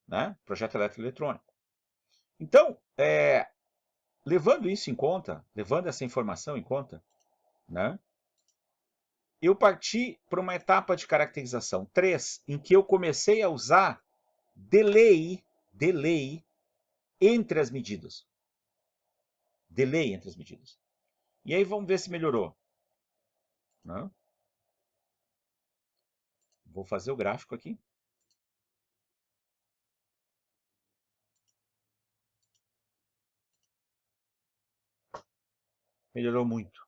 né? Projeto elétrico eletrônico. Então, levando isso em conta, levando essa informação em conta, né? Eu parti para uma etapa de caracterização 3, em que eu comecei a usar delay entre as medidas. Delay entre as medidas. E aí vamos ver se melhorou. Né? Vou fazer o gráfico aqui. Melhorou muito.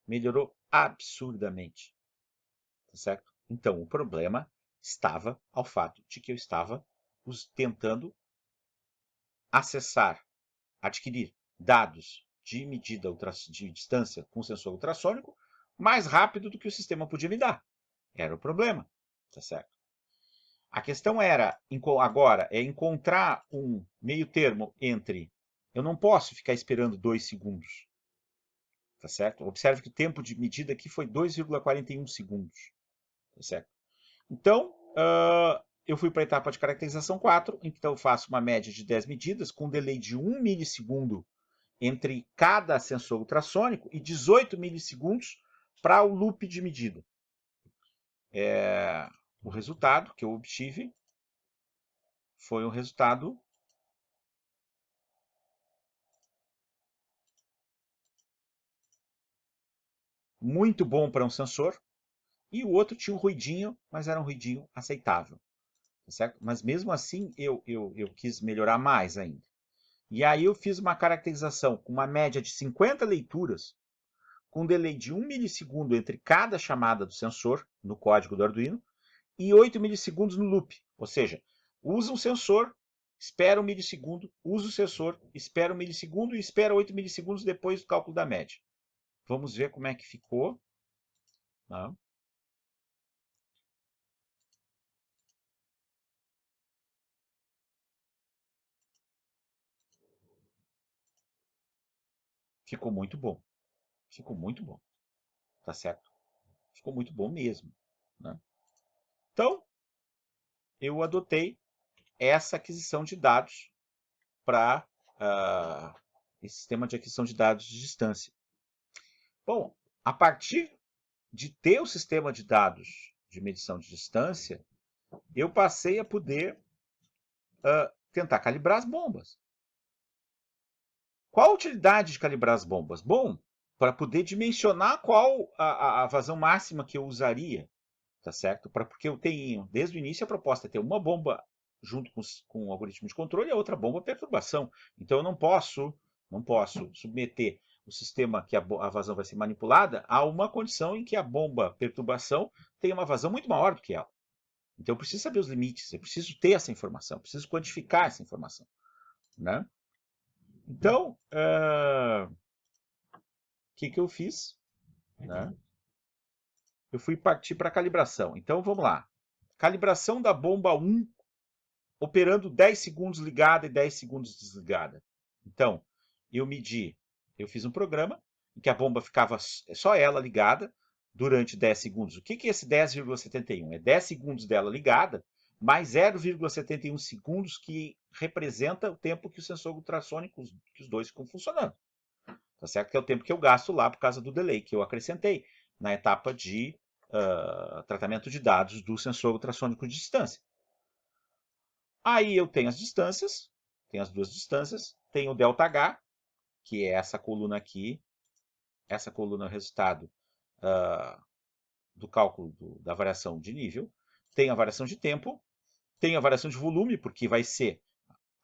Melhorou absurdamente. Tá certo? Então, o problema estava ao fato de que eu estava tentando acessar, adquirir dados de medida de distância com sensor ultrassônico mais rápido do que o sistema podia me dar. Era o problema, tá certo? A questão era, agora, encontrar um meio termo entre... Eu não posso ficar esperando 2 segundos, tá certo? Observe que o tempo de medida aqui foi 2,41 segundos, tá certo? Então, eu fui para a etapa de caracterização 4, então eu faço uma média de 10 medidas com um delay de 1 milissegundo entre cada sensor ultrassônico e 18 milissegundos para o loop de medida. O resultado que eu obtive foi um resultado muito bom para um sensor, e o outro tinha um ruidinho, mas era um ruidinho aceitável. Tá certo? Mas mesmo assim eu quis melhorar mais ainda. E aí eu fiz uma caracterização com uma média de 50 leituras, com um delay de 1 milissegundo entre cada chamada do sensor, no código do Arduino, e 8 milissegundos no loop. Ou seja, usa um sensor, espera 1 milissegundo, usa o sensor, espera 1 milissegundo e espera 8 milissegundos depois do cálculo da média. Vamos ver como é que ficou. Tá? Ficou muito bom. Ficou muito bom. Tá certo? Ficou muito bom mesmo. Né? Então, eu adotei essa aquisição de dados para esse sistema de aquisição de dados de distância. Bom, a partir de ter o sistema de dados de medição de distância, eu passei a poder tentar calibrar as bombas. Qual a utilidade de calibrar as bombas? Bom, para poder dimensionar qual a vazão máxima que eu usaria, tá certo? Porque eu tenho, desde o início, a proposta é ter uma bomba junto com o algoritmo de controle e a outra bomba perturbação. Então eu não posso submeter o sistema que a vazão vai ser manipulada a uma condição em que a bomba perturbação tem uma vazão muito maior do que ela. Então eu preciso saber os limites, eu preciso ter essa informação, eu preciso quantificar essa informação. Né? Então, o que eu fiz? Né? Eu fui partir para a calibração. Então vamos lá. Calibração da bomba 1 operando 10 segundos ligada e 10 segundos desligada. Então, eu fiz um programa em que a bomba ficava só ela ligada durante 10 segundos. O que é esse 10,71? É 10 segundos dela ligada, mais 0,71 segundos que representa o tempo que o sensor ultrassônico, que os dois ficam funcionando. Tá certo? Que é o tempo que eu gasto lá por causa do delay que eu acrescentei na etapa de tratamento de dados do sensor ultrassônico de distância. Aí eu tenho as distâncias, tenho as duas distâncias, tenho o ΔH, que é essa coluna aqui, essa coluna é o resultado do cálculo da variação de nível, tem a variação de tempo, tem a variação de volume, porque vai ser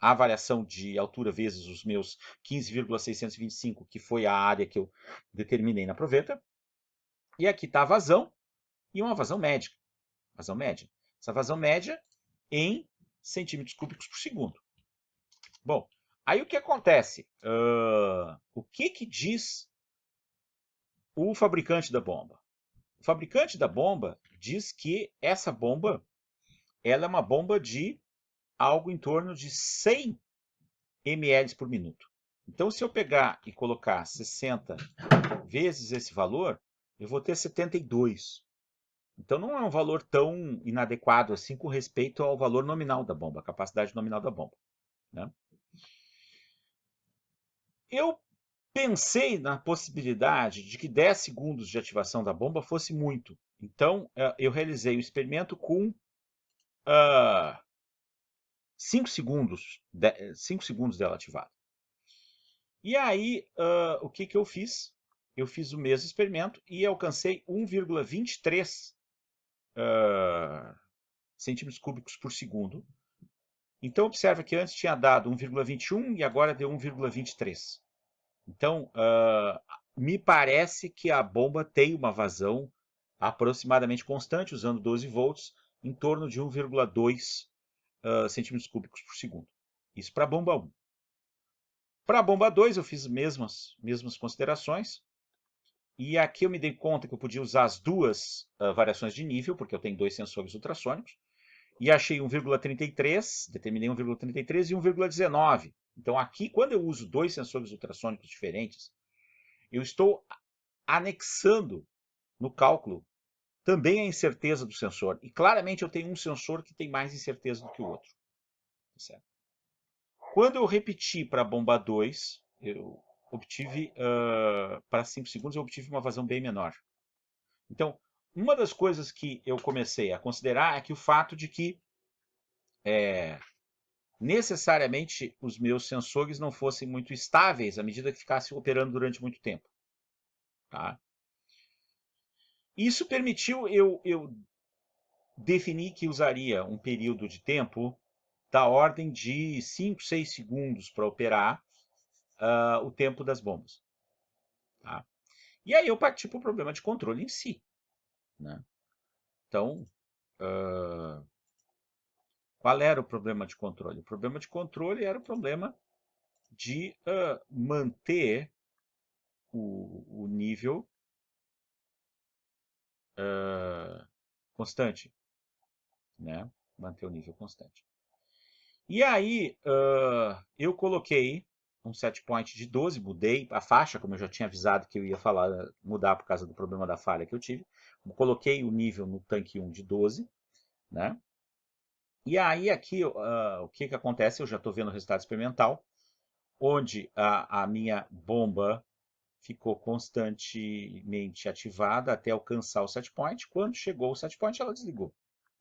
a variação de altura vezes os meus 15,625, que foi a área que eu determinei na proveta. E aqui está a vazão e uma vazão média. Vazão média. Essa vazão média em centímetros cúbicos por segundo. Bom, aí o que acontece? O que diz o fabricante da bomba? O fabricante da bomba diz que essa bomba ela é uma bomba de algo em torno de 100 ml por minuto. Então, se eu pegar e colocar 60 vezes esse valor, eu vou ter 72. Então, não é um valor tão inadequado assim com respeito ao valor nominal da bomba, a capacidade nominal da bomba, né? Eu pensei na possibilidade de que 10 segundos de ativação da bomba fosse muito. Então, eu realizei o experimento com 5 segundos, 5 segundos dela ativada. E aí, o que eu fiz? Eu fiz o mesmo experimento e alcancei 1,23 centímetros cúbicos por segundo. Então, observa que antes tinha dado 1,21 e agora deu 1,23. Então, me parece que a bomba tem uma vazão aproximadamente constante, usando 12 volts, em torno de 1,2 centímetros cúbicos por segundo. Isso para a bomba 1. Para a bomba 2, eu fiz as mesmas considerações. E aqui eu me dei conta que eu podia usar as duas variações de nível, porque eu tenho dois sensores ultrassônicos. E achei 1,33, determinei 1,33 e 1,19. Então aqui, quando eu uso dois sensores ultrassônicos diferentes, eu estou anexando no cálculo também a incerteza do sensor. E claramente eu tenho um sensor que tem mais incerteza do que o outro. Certo? Quando eu repeti para a bomba 2, eu obtive, para 5 segundos, eu obtive uma vazão bem menor. Então, uma das coisas que eu comecei a considerar é que o fato de que necessariamente os meus sensores não fossem muito estáveis à medida que ficassem operando durante muito tempo. Tá? Isso permitiu eu definir que usaria um período de tempo da ordem de 5, 6 segundos para operar o tempo das bombas. Tá? E aí eu parti para o problema de controle em si. Né? Então, qual era o problema de controle? O problema de controle era o problema de manter o nível constante. Né? Manter o nível constante. E aí, eu coloquei um set point de 12, mudei a faixa, como eu já tinha avisado que eu ia mudar por causa do problema da falha que eu tive. Coloquei o nível no tanque 1 de 12, né? E aí aqui, o que acontece? Eu já estou vendo o resultado experimental, onde a minha bomba ficou constantemente ativada até alcançar o set point. Quando chegou o set point, ela desligou.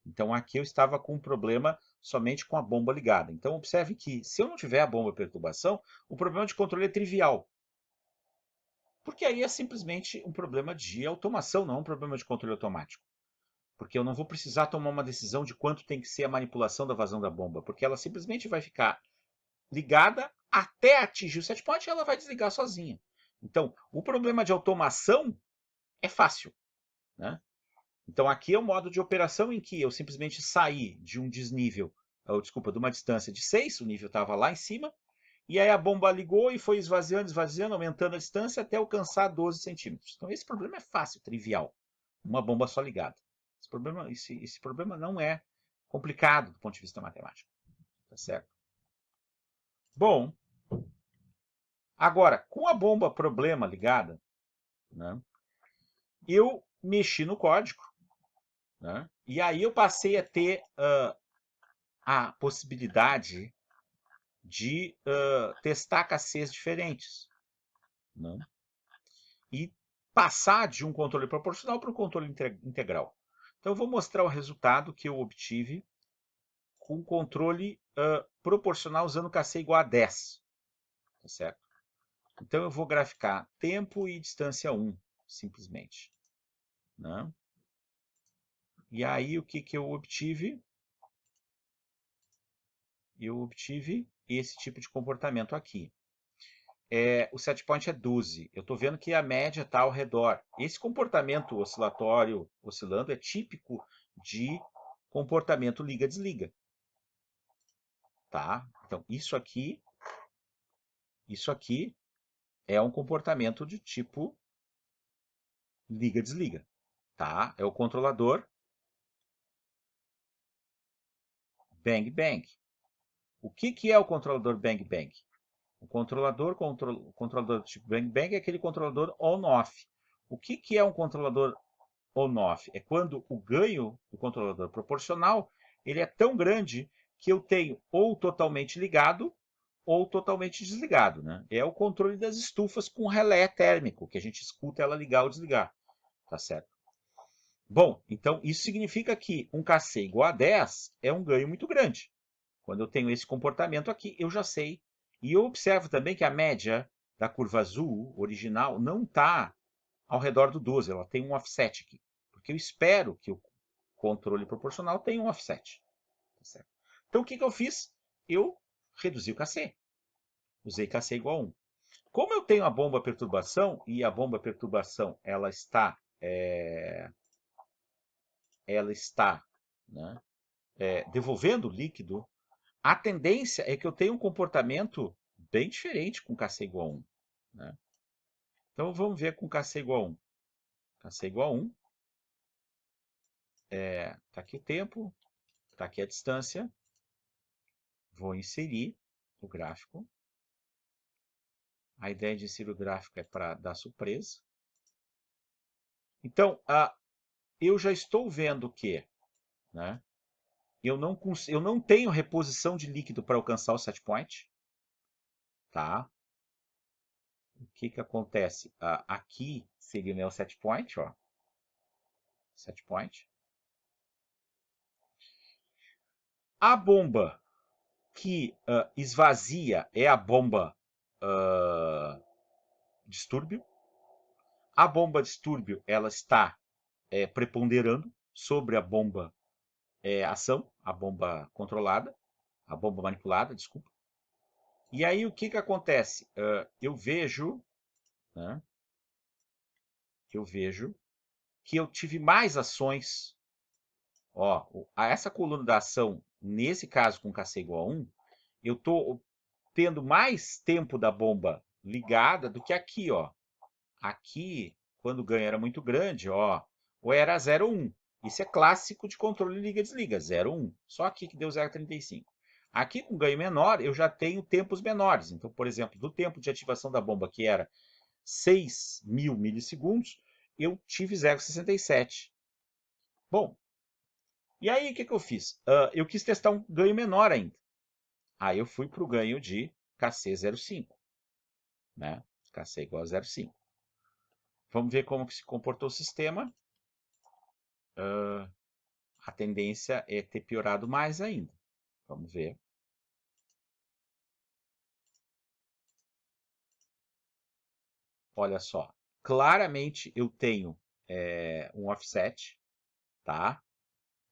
Então aqui eu estava com um problema somente com a bomba ligada. Então observe que se eu não tiver a bomba perturbação, o problema de controle é trivial. Porque aí é simplesmente um problema de automação, não um problema de controle automático. Porque eu não vou precisar tomar uma decisão de quanto tem que ser a manipulação da vazão da bomba, porque ela simplesmente vai ficar ligada até atingir o set point e ela vai desligar sozinha. Então, o problema de automação é fácil. Né? Então aqui é o modo de operação em que eu simplesmente saí de um desnível, desculpa, de uma distância de 6, o nível estava lá em cima, e aí a bomba ligou e foi esvaziando, esvaziando, aumentando a distância até alcançar 12 centímetros. Então esse problema é fácil, trivial. Uma bomba só ligada. Esse problema não é complicado do ponto de vista matemático. Tá certo? Bom, agora, com a bomba problema ligada, né, eu mexi no código. Né? E aí eu passei a ter a possibilidade de testar KCs diferentes. Né? E passar de um controle proporcional para um controle integral. Então, eu vou mostrar o resultado que eu obtive com controle proporcional usando KC igual a 10. Tá certo? Então, eu vou graficar tempo e distância 1, simplesmente. Né? E aí, o que eu obtive? Eu obtive esse tipo de comportamento aqui. O set point é 12. Eu estou vendo que a média está ao redor. Esse comportamento oscilatório oscilando é típico de comportamento liga-desliga. Tá? Então, isso aqui é um comportamento de tipo liga-desliga. Tá? É o controlador bang-bang. O que é o controlador bang-bang? O controlador do tipo bang-bang é aquele controlador on-off. O que é um controlador on-off? É quando o ganho do controlador proporcional ele é tão grande que eu tenho ou totalmente ligado ou totalmente desligado. Né? É o controle das estufas com relé térmico, que a gente escuta ela ligar ou desligar. Tá certo? Bom, então isso significa que um KC igual a 10 é um ganho muito grande. Quando eu tenho esse comportamento aqui, eu já sei. E eu observo também que a média da curva azul original não está ao redor do 12, ela tem um offset aqui. Porque eu espero que o controle proporcional tenha um offset. Tá certo? Então, o que eu fiz? Eu reduzi o KC. Usei KC igual a 1. Como eu tenho a bomba perturbação, e a bomba perturbação ela está, né, devolvendo líquido, a tendência é que eu tenha um comportamento bem diferente com KC igual a 1. Né? Então, vamos ver com KC igual a 1. KC igual a 1. Está aqui o tempo, está aqui a distância. Vou inserir o gráfico. A ideia de inserir o gráfico é para dar surpresa. Então, eu já estou vendo que, né, eu não tenho reposição de líquido para alcançar o set point. Tá? O que acontece? Aqui seria o meu set point. Ó. Set point. A bomba que esvazia é a bomba distúrbio. A bomba distúrbio ela está preponderando sobre a bomba ação, a bomba controlada, a bomba manipulada, desculpa. E aí o que acontece? Eu vejo, né, que eu tive mais ações. Ó, essa coluna da ação, nesse caso com KC igual a 1, eu estou tendo mais tempo da bomba ligada do que aqui, ó. Aqui, quando o ganho era muito grande, ó, ou era 0,1. Isso é clássico de controle liga-desliga, 0,1. Só aqui que deu 0,35. Aqui, com ganho menor, eu já tenho tempos menores. Então, por exemplo, do tempo de ativação da bomba, que era 6.000 milissegundos, eu tive 0,67. Bom, e aí o que eu fiz? Eu quis testar um ganho menor ainda. Aí eu fui para o ganho de KC 0,5. Né? KC igual a 0,5. Vamos ver como que se comportou o sistema. A tendência é ter piorado mais ainda. Vamos ver. Olha só. Claramente eu tenho um offset. Tá?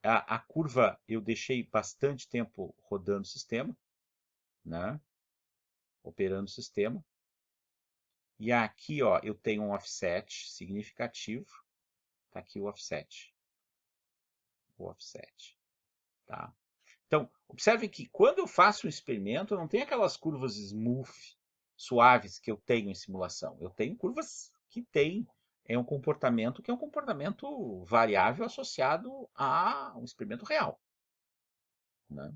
A curva eu deixei bastante tempo rodando o sistema. Né? Operando o sistema. E aqui ó, eu tenho um offset significativo. Está aqui o offset. Tá? Então, observe que quando eu faço um experimento, eu não tenho aquelas curvas smooth, suaves que eu tenho em simulação. Eu tenho curvas que têm um comportamento que é um comportamento variável associado a um experimento real. Né?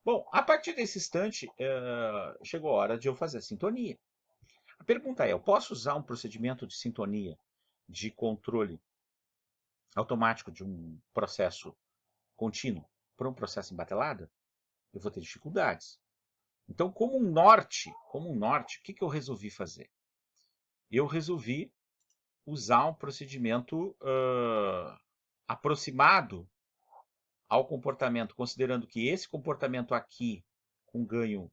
Bom, a partir desse instante, chegou a hora de eu fazer a sintonia. A pergunta é, eu posso usar um procedimento de sintonia de controle automático de um processo contínuo para um processo embatelado? Eu vou ter dificuldades. Então, como um norte, o que eu resolvi fazer? Eu resolvi usar um procedimento aproximado ao comportamento, considerando que esse comportamento aqui, com ganho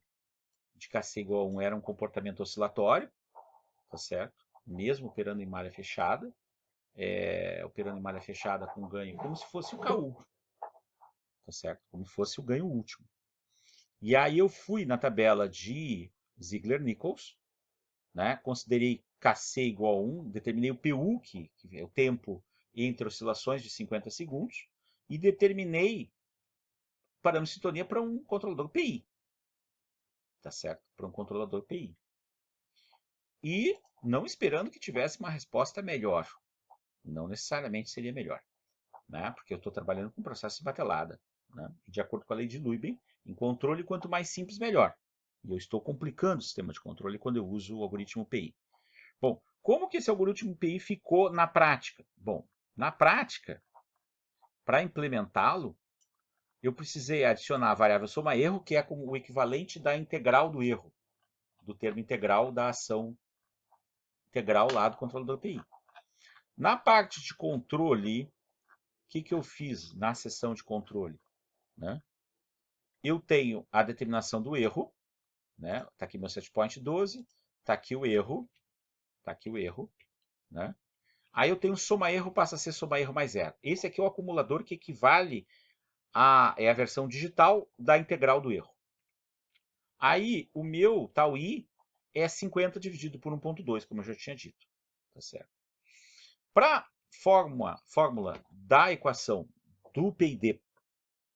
de KC igual a 1, era um comportamento oscilatório, tá certo? Mesmo operando em malha fechada, operando em malha fechada com ganho como se fosse o KU, tá certo? Como se fosse o ganho último. E aí eu fui na tabela de Ziegler-Nichols, né? Considerei KC igual a 1, determinei o PU, que é o tempo entre oscilações de 50 segundos, e determinei parâmetro de sintonia para um controlador PI, tá certo? Para um controlador PI. E não esperando que tivesse uma resposta melhor. Não necessariamente seria melhor, né? Porque eu estou trabalhando com processo de batelada, né? De acordo com a lei de Lubin, em controle, quanto mais simples, melhor. E eu estou complicando o sistema de controle quando eu uso o algoritmo PI. Bom, como que esse algoritmo PI ficou na prática? Bom, na prática, para implementá-lo, eu precisei adicionar a variável soma-erro, que é como o equivalente da integral do erro, do termo integral da ação integral lá do controlador PI. Na parte de controle, o que eu fiz na seção de controle? Né? Eu tenho a determinação do erro, né? Tá aqui meu setpoint 12, tá aqui o erro, tá aqui o erro, né? Aí eu tenho soma-erro, passa a ser soma-erro mais zero. Esse aqui é o acumulador que equivale é a versão digital da integral do erro. Aí o meu tau i é 50 dividido por 1.2, como eu já tinha dito. Tá certo? Para a fórmula da equação do PID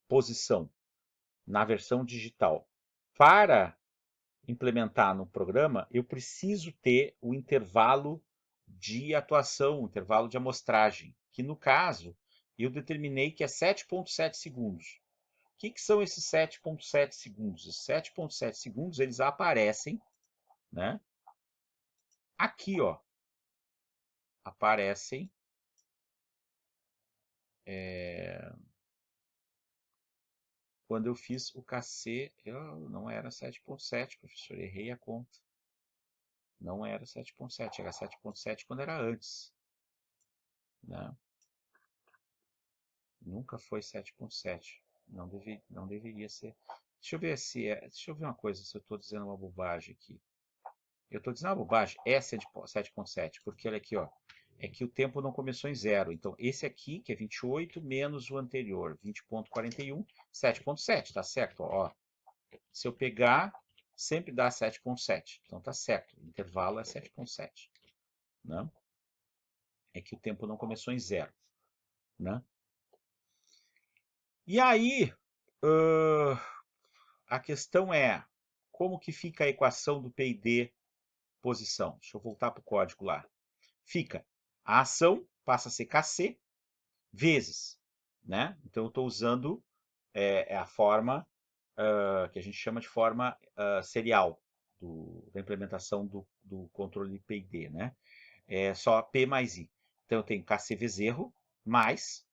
posição na versão digital para implementar no programa, eu preciso ter o intervalo de atuação, o intervalo de amostragem, que no caso eu determinei que é 7,7 segundos. O que são esses 7,7 segundos? Esses 7,7 segundos eles aparecem, né? Aqui, ó, aparecem quando eu fiz o KC, não era 7,7, professor, errei a conta. Não era 7,7, era 7,7 quando era antes, né? Nunca foi 7,7. Não deveria ser. Deixa eu ver deixa eu ver uma coisa, se eu estou dizendo uma bobagem aqui. Eu estou dizendo uma bobagem, é 7,7, porque olha aqui, ó. É que o tempo não começou em zero. Então, esse aqui, que é 28, menos o anterior, 20,41, 7,7, tá certo? Ó, se eu pegar, sempre dá 7,7. Então, tá certo. O intervalo é 7,7. Né? É que o tempo não começou em zero. Né? E aí, a questão é, como que fica a equação do PID posição? Deixa eu voltar para o código lá. Fica, a ação passa a ser KC vezes, né? Então eu estou usando a forma que a gente chama de forma serial da implementação do controle PID, né? É só P mais I. Então eu tenho KC vezes erro, mais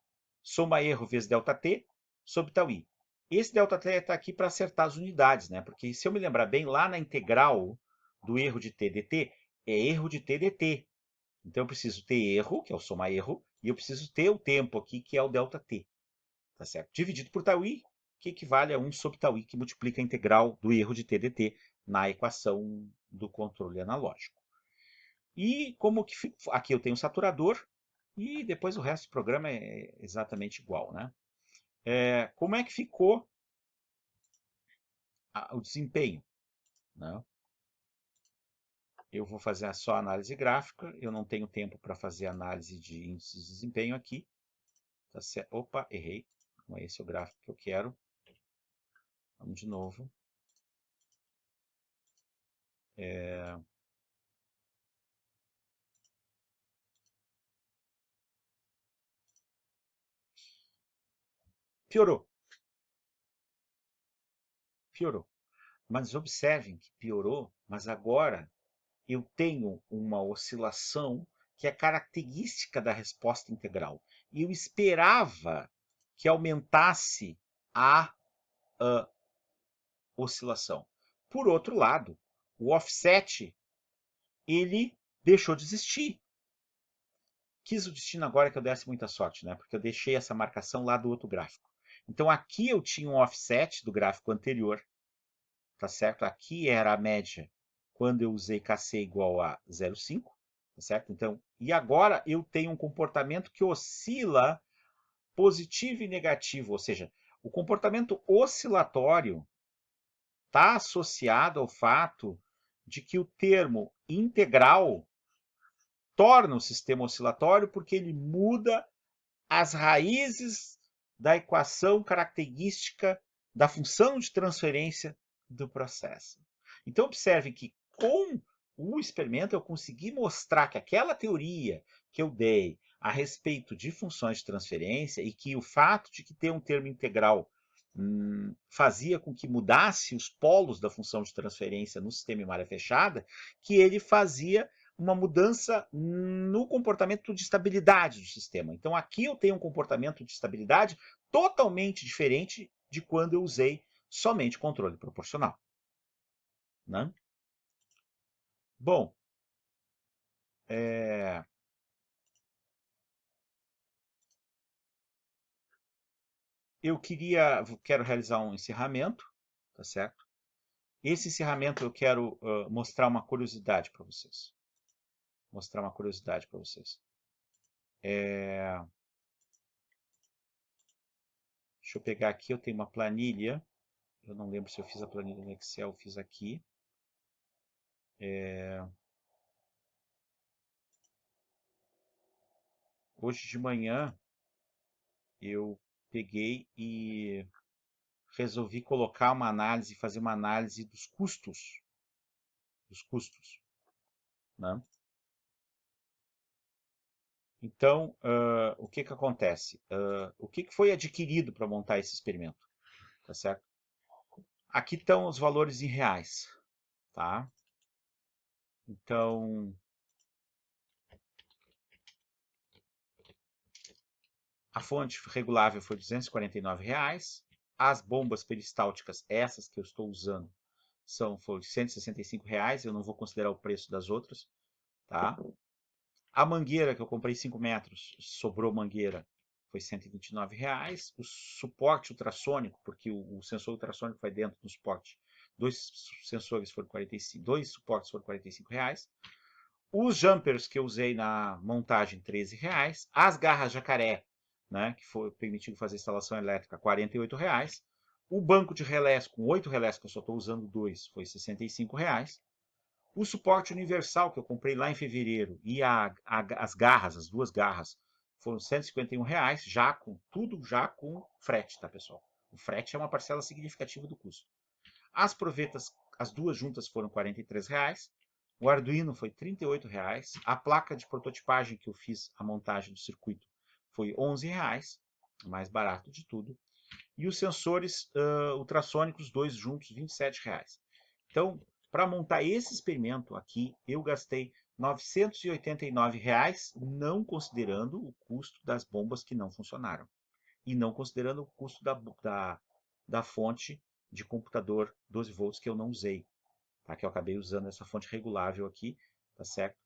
soma erro vezes ΔT sobre tau I. Esse ΔT está aqui para acertar as unidades, né? Porque se eu me lembrar bem, lá na integral do erro de TDT, é erro de TDT. Então eu preciso ter erro, que é o soma erro, e eu preciso ter o tempo aqui, que é o ΔT. Tá certo? Dividido por tau I, que equivale a 1 sobre tau I, que multiplica a integral do erro de TDT na equação do controle analógico. E como que aqui eu tenho o saturador, e depois o resto do programa é exatamente igual, né? Como é que ficou o desempenho? Né? Eu vou fazer só análise gráfica, eu não tenho tempo para fazer análise de índices de desempenho aqui. Tá certo? Opa, errei. Não é esse o gráfico que eu quero. Vamos de novo. Piorou. Piorou. Mas observem que piorou, mas agora eu tenho uma oscilação que é característica da resposta integral. E eu esperava que aumentasse a oscilação. Por outro lado, o offset, ele deixou de existir. quis o destino agora que eu desse muita sorte, né? Porque eu deixei essa marcação lá do outro gráfico. Então aqui eu tinha um offset do gráfico anterior, tá certo? Aqui era a média quando eu usei KC igual a 0,5, tá certo? Então, e agora eu tenho um comportamento que oscila positivo e negativo, ou seja, o comportamento oscilatório está associado ao fato de que o termo integral torna o sistema oscilatório porque ele muda as raízes da equação característica da função de transferência do processo. Então, observe que com o experimento eu consegui mostrar que aquela teoria que eu dei a respeito de funções de transferência e que o fato de que ter um termo integral fazia com que mudasse os polos da função de transferência no sistema em área fechada, que ele fazia uma mudança no comportamento de estabilidade do sistema. Então aqui eu tenho um comportamento de estabilidade totalmente diferente de quando eu usei somente controle proporcional. Né? Bom, eu quero realizar um encerramento, tá certo? Esse encerramento eu quero mostrar uma curiosidade para vocês. Mostrar uma curiosidade para vocês. Deixa eu pegar aqui, eu tenho uma planilha. Eu não lembro se eu fiz a planilha no Excel, fiz aqui. Hoje de manhã eu peguei e resolvi colocar uma análise, fazer uma análise dos custos, né? Então, o que que acontece? O que que foi adquirido para montar esse experimento, tá certo? Aqui estão os valores em reais, tá? Então, a fonte regulável foi R$ 249. As bombas peristálticas, essas que eu estou usando, foi R$ 165. Eu não vou considerar o preço das outras, tá? A mangueira que eu comprei 5 metros, sobrou mangueira, foi R$ 129. O suporte ultrassônico, porque o sensor ultrassônico vai dentro do suporte, dois sensores foram 45, dois suportes foram R$ 45. Os jumpers que eu usei na montagem, R$ 13. As garras jacaré, né, que foi permitido fazer instalação elétrica, R$ 48. O banco de relés, com 8 relés, que eu só estou usando 2, foi R$ 65. O suporte universal que eu comprei lá em fevereiro e as garras, as duas garras, foram R$ 151, já com frete, tá, pessoal? O frete é uma parcela significativa do custo. As provetas, as duas juntas foram R$ 43. O Arduino foi R$ 38. A placa de prototipagem que eu fiz a montagem do circuito foi R$ 11, mais barato de tudo. E os sensores ultrassônicos, dois juntos, R$ 27. Então, para montar esse experimento aqui, eu gastei R$ 989, não considerando o custo das bombas que não funcionaram. E não considerando o custo da fonte de computador 12 volts que eu não usei. Tá? Que eu acabei usando essa fonte regulável aqui, tá certo?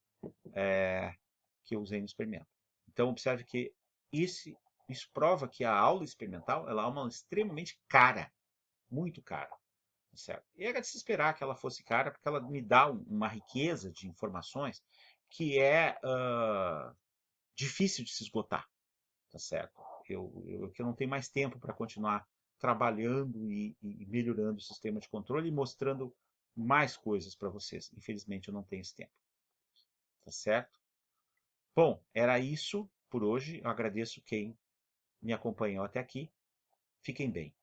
Que eu usei no experimento. Então, observe que isso prova que a aula experimental ela é uma extremamente cara, muito cara. Certo? E era de se esperar que ela fosse cara, porque ela me dá uma riqueza de informações que é difícil de se esgotar, tá certo? Eu não tenho mais tempo para continuar trabalhando e melhorando o sistema de controle e mostrando mais coisas para vocês. Infelizmente, eu não tenho esse tempo, tá certo? Bom, era isso por hoje. Eu agradeço quem me acompanhou até aqui. Fiquem bem.